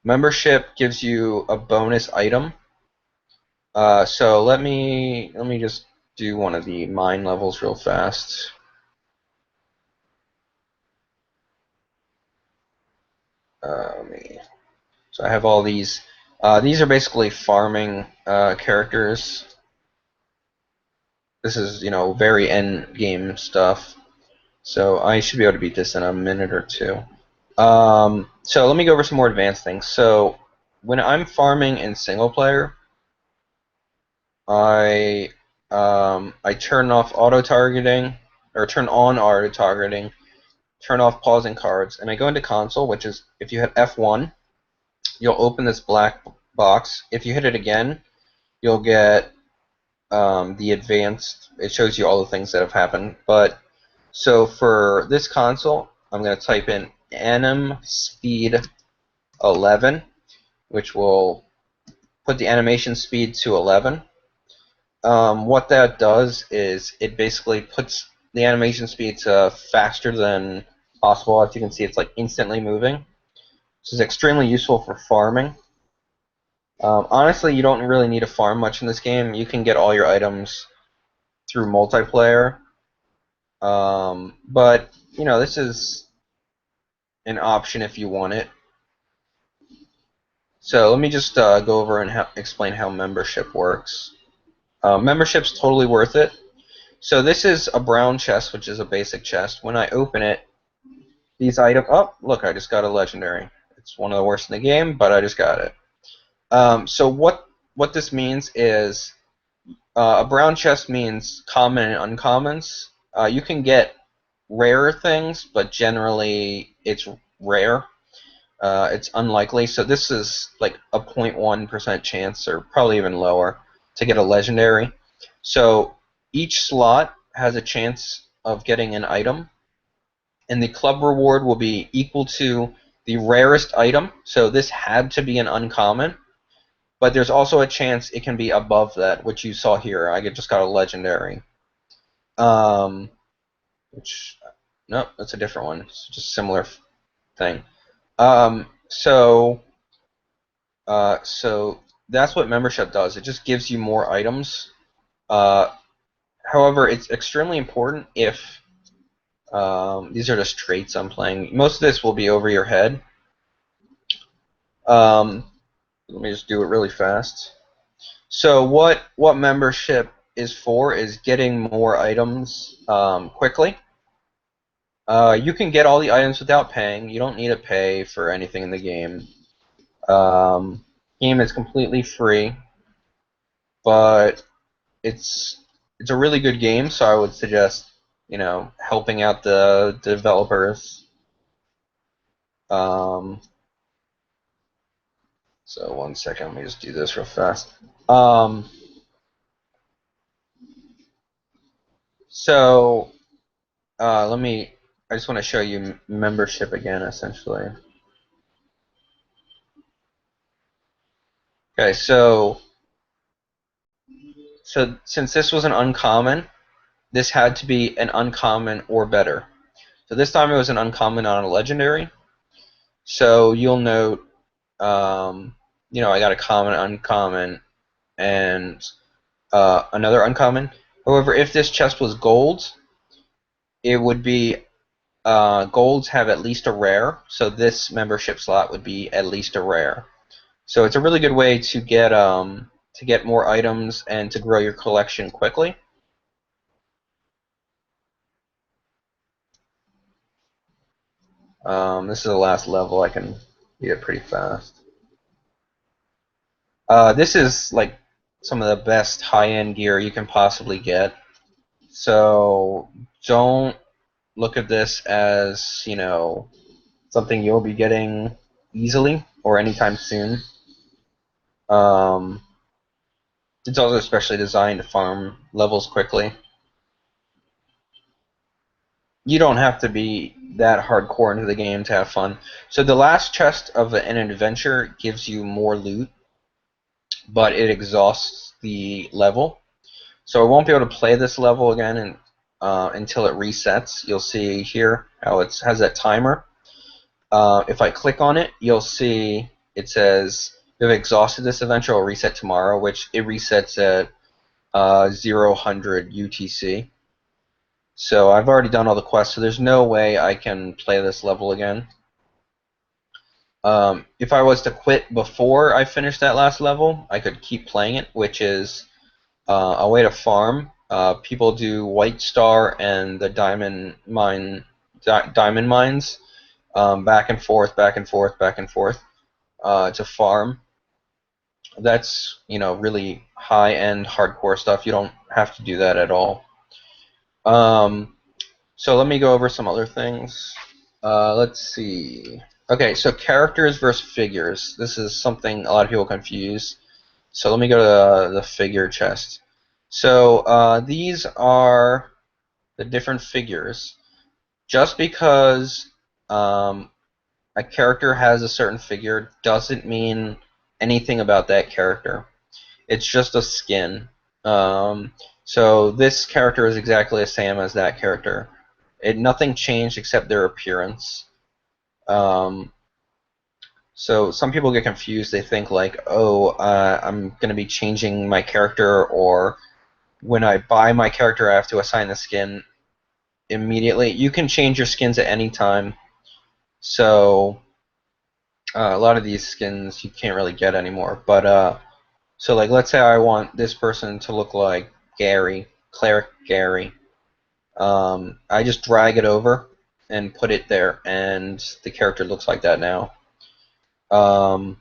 Membership gives you a bonus item. So let me just do one of the mine levels real fast. So I have all these. These are basically farming characters. This is, very end game stuff. So I should be able to beat this in a minute or two. So let me go over some more advanced things. So when I'm farming in single player, I turn off auto targeting, or turn on auto targeting, turn off pausing cards, and I go into console, which is if you hit F1, you'll open this black box. If you hit it again, you'll get the advanced. It shows you all the things that have happened. But so for this console, I'm going to type in anim speed 11, which will put the animation speed to 11. What that does is it basically puts the animation speed to faster than possible. As you can see, it's like instantly moving. This is extremely useful for farming. Honestly, you don't really need to farm much in this game. You can get all your items through multiplayer. But, this is an option if you want it. So let me just go over and explain how membership works. Membership's totally worth it. So this is a brown chest, which is a basic chest. When I open it, these items... Oh, look, I just got a legendary. It's one of the worst in the game, but I just got it. So what this means is a brown chest means common and uncommons. You can get rare things, but generally it's rare. It's unlikely. So this is like a 0.1% chance, or probably even lower, to get a legendary. So each slot has a chance of getting an item, and the club reward will be equal to the rarest item. So this had to be an uncommon, but there's also a chance it can be above that, which you saw here. I just got a legendary. Which, no, that's a different one. It's just a similar thing. So that's what membership does. It just gives you more items. However, it's extremely important if these are just traits I'm playing. Most of this will be over your head. Let me just do it really fast. So what membership is for is getting more items quickly. You can get all the items without paying. You don't need to pay for anything in the game. Game is completely free, but it's a really good game, so I would suggest helping out the developers. Um, so 1 second, let me just do this real fast. Um, so let me. I just want to show you membership again, essentially. Okay, so since this was an uncommon, this had to be an uncommon or better. So this time it was an uncommon on a legendary. So you'll note, I got a common, uncommon, and another uncommon. However, if this chest was gold, it would be golds have at least a rare. So this membership slot would be at least a rare. So it's a really good way to get more items and to grow your collection quickly. This is the last level. I can beat it pretty fast. This is like some of the best high-end gear you can possibly get. So don't look at this as, something you'll be getting easily or anytime soon. Um, it's also especially designed to farm levels quickly. You don't have to be that hardcore into the game to have fun. So the last chest of an adventure gives you more loot, but it exhausts the level. So I won't be able to play this level again until it resets. You'll see here how it has that timer. If I click on it, you'll see it says you've exhausted this adventure. It'll reset tomorrow, which it resets at 0 UTC. So I've already done all the quests, so there's no way I can play this level again. If I was to quit before I finished that last level, I could keep playing it, which is a way to farm. People do White Star and the diamond mines, back and forth, back and forth, back and forth, to farm. That's really high-end hardcore stuff. You don't have to do that at all. So let me go over some other things. Let's see. Okay, so characters versus figures. This is something a lot of people confuse. So let me go to the figure chest. So these are the different figures. Just because a character has a certain figure doesn't mean anything about that character. It's just a skin. So this character is exactly the same as that character. Nothing changed except their appearance. So some people get confused. They think like, oh, I'm going to be changing my character, or when I buy my character, I have to assign the skin immediately. You can change your skins at any time. So a lot of these skins you can't really get anymore. But so like, let's say I want this person to look like Gary, Cleric Gary. I just drag it over and put it there, and the character looks like that now. Um,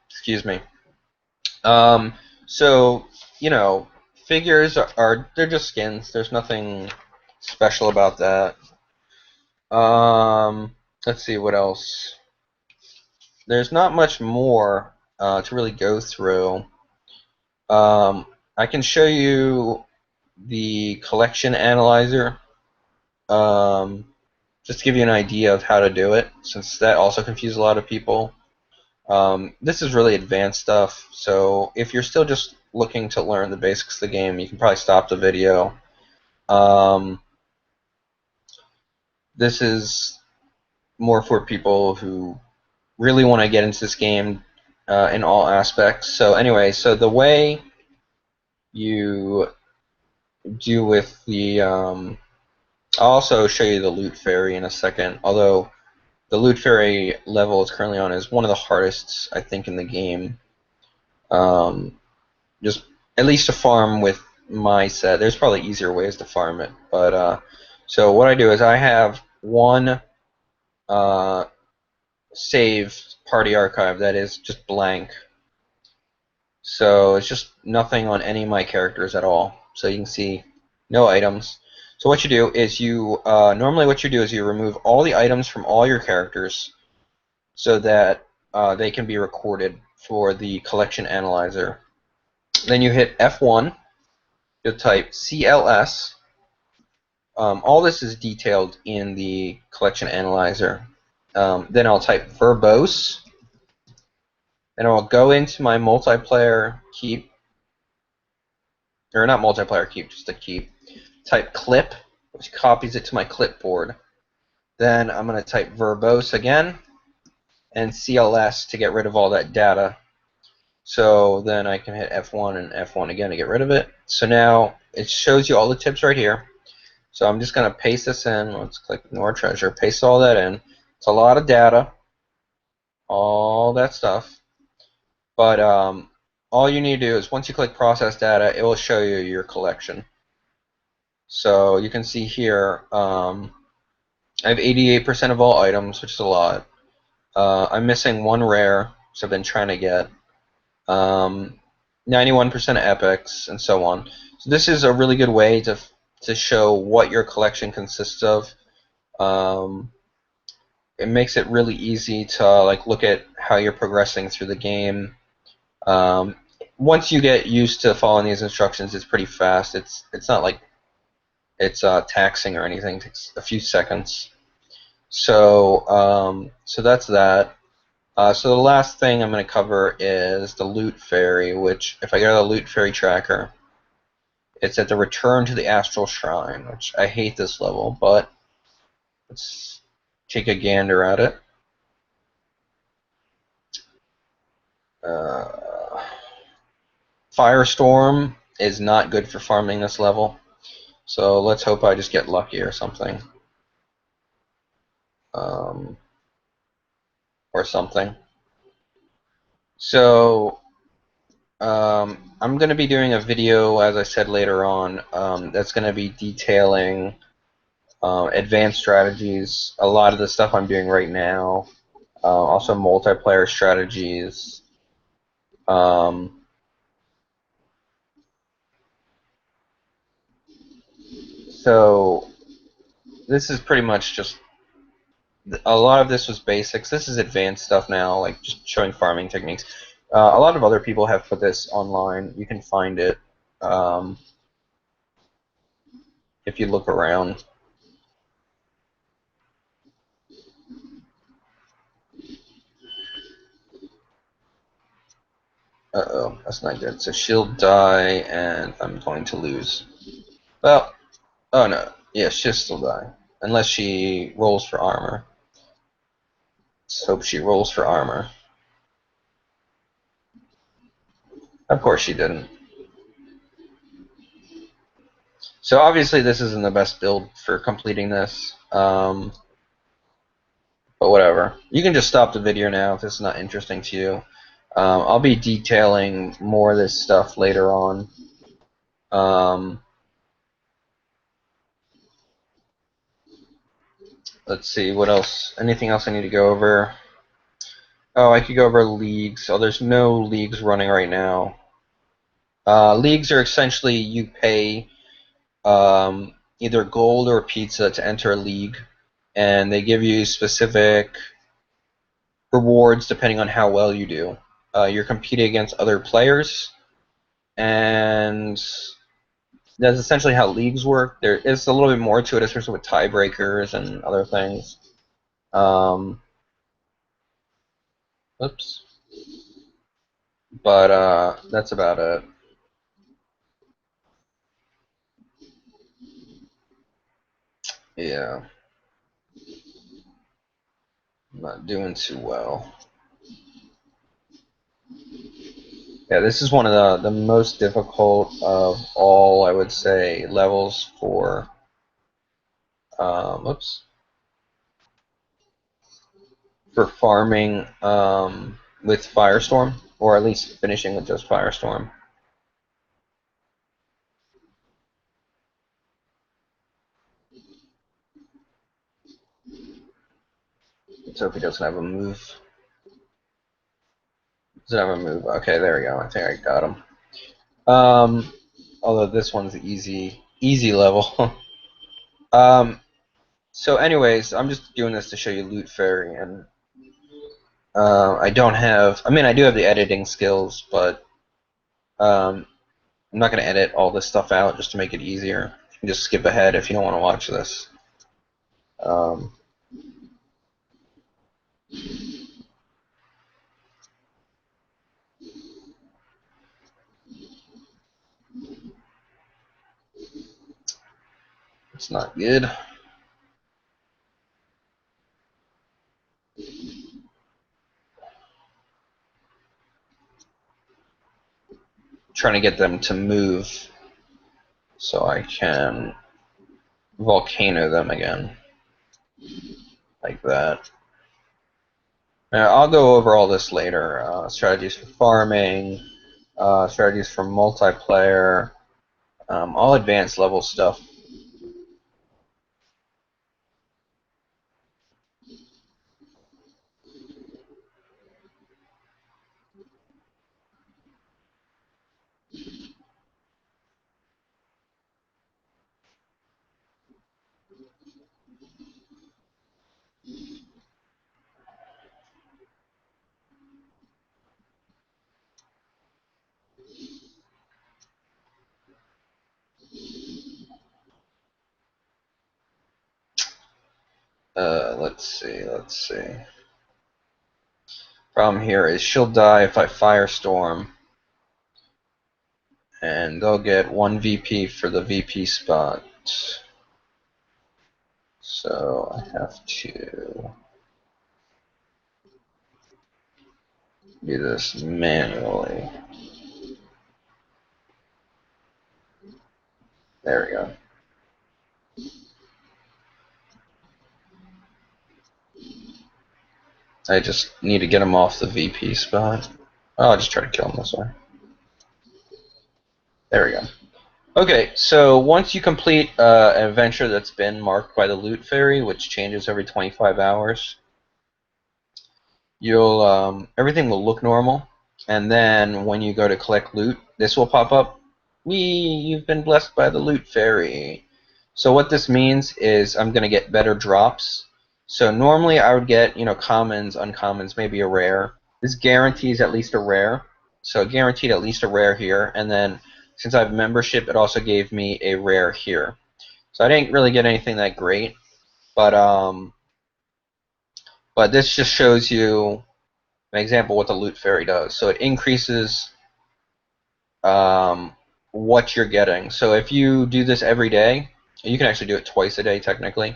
excuse me. Um, so figures are they're just skins. There's nothing special about that. Let's see what else. There's not much more to really go through. I can show you the collection analyzer, just to give you an idea of how to do it, since that also confused a lot of people. This is really advanced stuff, so if you're still just looking to learn the basics of the game, you can probably stop the video. Um, this is more for people who really want to get into this game in all aspects. So anyway, so the way you do with the I'll also show you the loot fairy in a second, although the loot fairy level it's currently on is one of the hardest, I think, in the game. Just at least to farm with my set. There's probably easier ways to farm it, but so what I do is I have one uh, saved party archive that is just blank. So it's just nothing on any of my characters at all. So you can see no items. So what you do is you normally what you do is you remove all the items from all your characters so that they can be recorded for the collection analyzer. Then you hit F1. You'll type CLS. All this is detailed in the collection analyzer. Then I'll type verbose, and I'll go into my multiplayer keep, or not multiplayer keep, just a keep. Type clip, which copies it to my clipboard. Then I'm going to type verbose again, and CLS to get rid of all that data. So then I can hit F1 and F1 again to get rid of it. So now it shows you all the tips right here. So I'm just going to paste this in. Let's click Ignore Treasure. Paste all that in. It's a lot of data, all that stuff. But all you need to do is once you click Process Data, it will show you your collection. So you can see here I have 88% of all items, which is a lot. I'm missing one rare, which I've been trying to get. 91% of epics, and so on. So this is a really good way to show what your collection consists of. It makes it really easy to look at how you're progressing through the game. Once you get used to following these instructions, it's pretty fast. It's not like it's taxing or anything. It takes a few seconds. So so that's that. So the last thing I'm going to cover is the Loot Fairy, which, if I go to the Loot Fairy tracker, it's at the Return to the Astral Shrine, which I hate this level, but let's take a gander at it. Firestorm is not good for farming this level, so let's hope I just get lucky or something. Or something. So I'm going to be doing a video, as I said later on, that's going to be detailing advanced strategies, a lot of the stuff I'm doing right now, also multiplayer strategies. So this is pretty much just, a lot of this was basics. This is advanced stuff now, like just showing farming techniques. A lot of other people have put this online. You can find it if you look around. Uh-oh, that's not good. So she'll die, and I'm going to lose. Well, oh no. Yeah, she'll still die. Unless she rolls for armor. Let's hope she rolls for armor. Of course she didn't. So obviously this isn't the best build for completing this. But whatever. You can just stop the video now if this is not interesting to you. I'll be detailing more of this stuff later on. Let's see, what else? Anything else I need to go over? Oh, I could go over leagues. Oh, there's no leagues running right now. Leagues are essentially you pay either gold or pizza to enter a league, and they give you specific rewards depending on how well you do. You're competing against other players, and that's essentially how leagues work. There is a little bit more to it, especially with tiebreakers and other things. Oops. But that's about it. Yeah, not doing too well. Yeah, this is one of the most difficult of all, I would say, levels for oops, for farming with Firestorm, or at least finishing with just Firestorm. Let's hope he doesn't have a move. Doesn't have a move. Okay, there we go. I think I got him. Although this one's easy level. So anyways, I'm just doing this to show you Loot Fairy, and I don't have. I mean, I do have the editing skills, but um, I'm not going to edit all this stuff out just to make it easier. You can just skip ahead if you don't want to watch this. Um, it's not good. Trying to get them to move so I can volcano them again, like that. Now, I'll go over all this later. Strategies for farming, strategies for multiplayer, all advanced level stuff. Let's see. Problem here is she'll die if I firestorm, and they'll get 1 VP for the VP spot. So I have to do this manually. There we go. I just need to get him off the VP spot. Oh, I'll just try to kill him this way. There we go. Okay, so once you complete an adventure that's been marked by the Loot Fairy, which changes every 25 hours, you'll everything will look normal, and then when you go to collect loot, this will pop up. You've been blessed by the Loot Fairy. So what this means is I'm gonna get better drops. So normally I would get, commons, uncommons, maybe a rare. This guarantees at least a rare. So guaranteed at least a rare here, and then since I have membership, it also gave me a rare here. So I didn't really get anything that great, but this just shows you an example of what the Loot Fairy does. So it increases what you're getting. So if you do this every day, you can actually do it twice a day technically.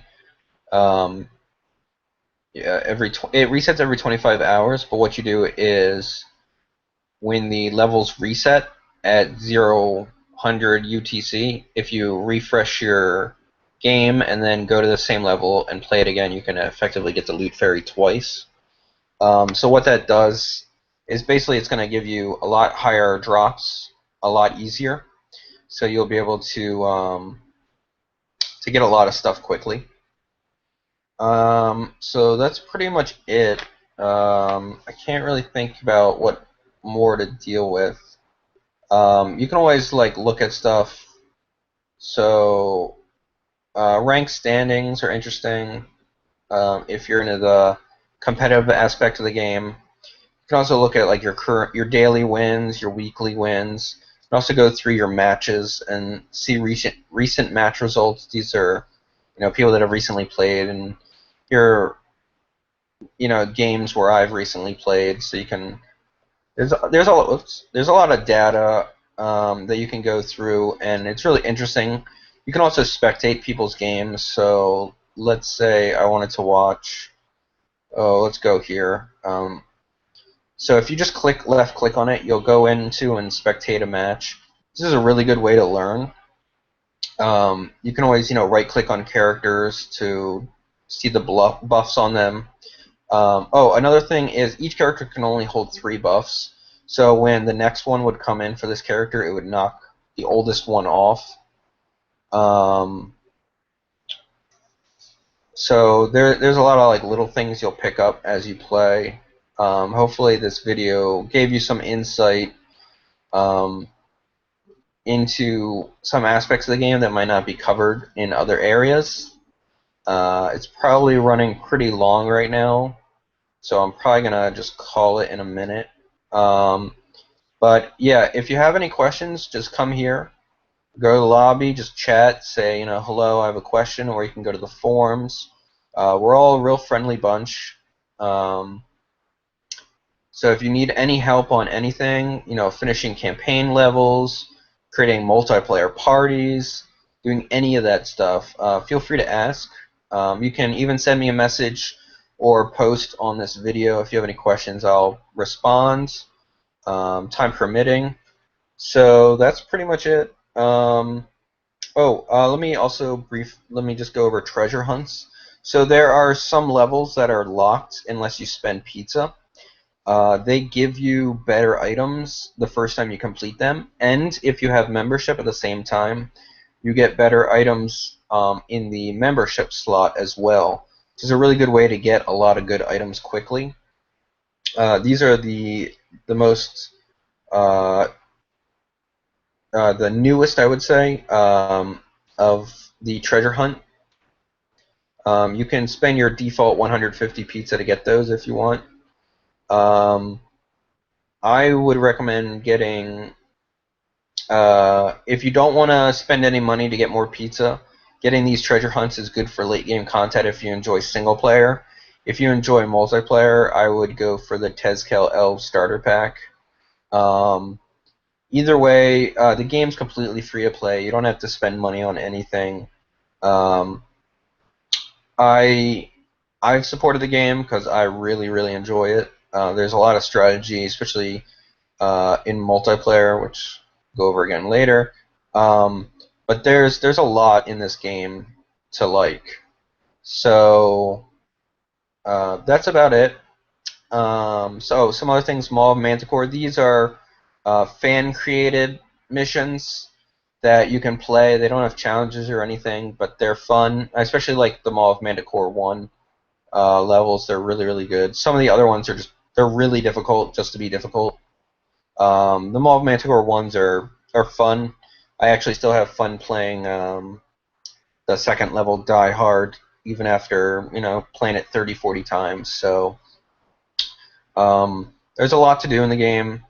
Yeah, it resets every 25 hours, but what you do is when the levels reset at 0, 100 UTC, if you refresh your game and then go to the same level and play it again, you can effectively get the Loot Fairy twice. So what that does is basically it's going to give you a lot higher drops, a lot easier. So you'll be able to get a lot of stuff quickly. So that's pretty much it. I can't really think about what more to deal with. You can always look at stuff. So rank standings are interesting. If you're into the competitive aspect of the game, you can also look at your daily wins, your weekly wins. You can also go through your matches and see recent match results. These are people that have recently played, and your games where I've recently played. So you can there's a lot of data that you can go through, and it's really interesting. You can also spectate people's games. So let's say I wanted to watch. Oh, let's go here. So if you just left click on it, you'll go into and spectate a match. This is a really good way to learn. You can always right click on characters to see the buffs on them. Another thing is each character can only hold 3 buffs. So when the next one would come in for this character, it would knock the oldest one off. So there's a lot of little things you'll pick up as you play. Hopefully this video gave you some insight into some aspects of the game that might not be covered in other areas. It's probably running pretty long right now, so I'm probably gonna just call it in a minute. Um, but yeah, if you have any questions, just come here, go to the lobby, just chat, say, hello, I have a question, or you can go to the forums. We're all a real friendly bunch. Um, so if you need any help on anything, finishing campaign levels, creating multiplayer parties, doing any of that stuff, feel free to ask. You can even send me a message or post on this video. If you have any questions, I'll respond, time permitting. So that's pretty much it. Let me just go over treasure hunts. So there are some levels that are locked unless you spend pizza. They give you better items the first time you complete them, and if you have membership at the same time, you get better items in the membership slot as well. Which is a really good way to get a lot of good items quickly. These are the most uh, the newest, I would say, of the treasure hunt. You can spend your default 150 pizza to get those if you want. Um, I would recommend getting, if you don't want to spend any money to get more pizza, getting these treasure hunts is good for late game content if you enjoy single player. If you enjoy multiplayer, I would go for the Tezkel Elves starter pack. Um, Either way, the game's completely free to play. You don't have to spend money on anything. Um, I I've supported the game because I really really enjoy it. There's a lot of strategy, especially in multiplayer, which I'll go over again later. But there's a lot in this game to like. So that's about it. So some other things, Maw of Manticore. These are fan created missions that you can play. They don't have challenges or anything, but they're fun. I especially like the Maw of Manticore 1 levels. They're really, really good. Some of the other ones they're really difficult just to be difficult. The Maw of Manticore ones are fun. I actually still have fun playing the second level Die Hard, even after, playing it 30, 40 times. So there's a lot to do in the game.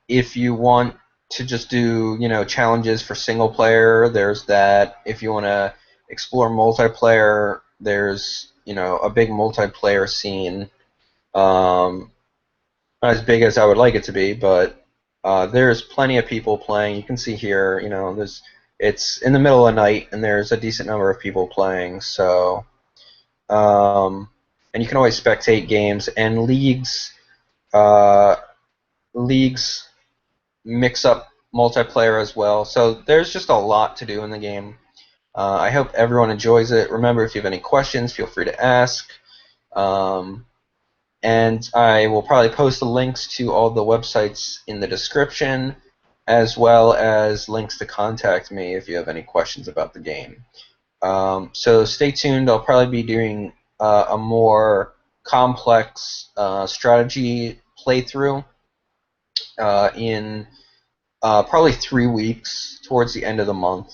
If you want to just do, challenges for single player, there's that. If you want to explore multiplayer, there's, a big multiplayer scene. Not as big as I would like it to be, but there's plenty of people playing. You can see here, it's in the middle of the night, and there's a decent number of people playing. So, and you can always spectate games and leagues. Uh, leagues mix up multiplayer as well. So there's just a lot to do in the game. I hope everyone enjoys it. Remember, if you have any questions, feel free to ask. And I will probably post the links to all the websites in the description, as well as links to contact me if you have any questions about the game. So stay tuned. I'll probably be doing a more complex strategy playthrough in probably 3 weeks towards the end of the month.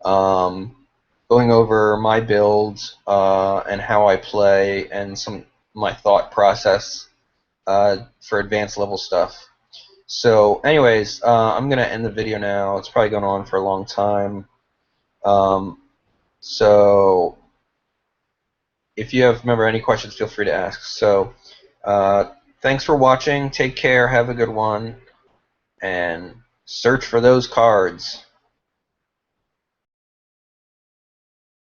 Going over my build and how I play and my thought process for advanced level stuff. So anyways, I'm going to end the video now. It's probably going on for a long time. So if you remember any questions, feel free to ask. So thanks for watching. Take care. Have a good one. And search for those cards.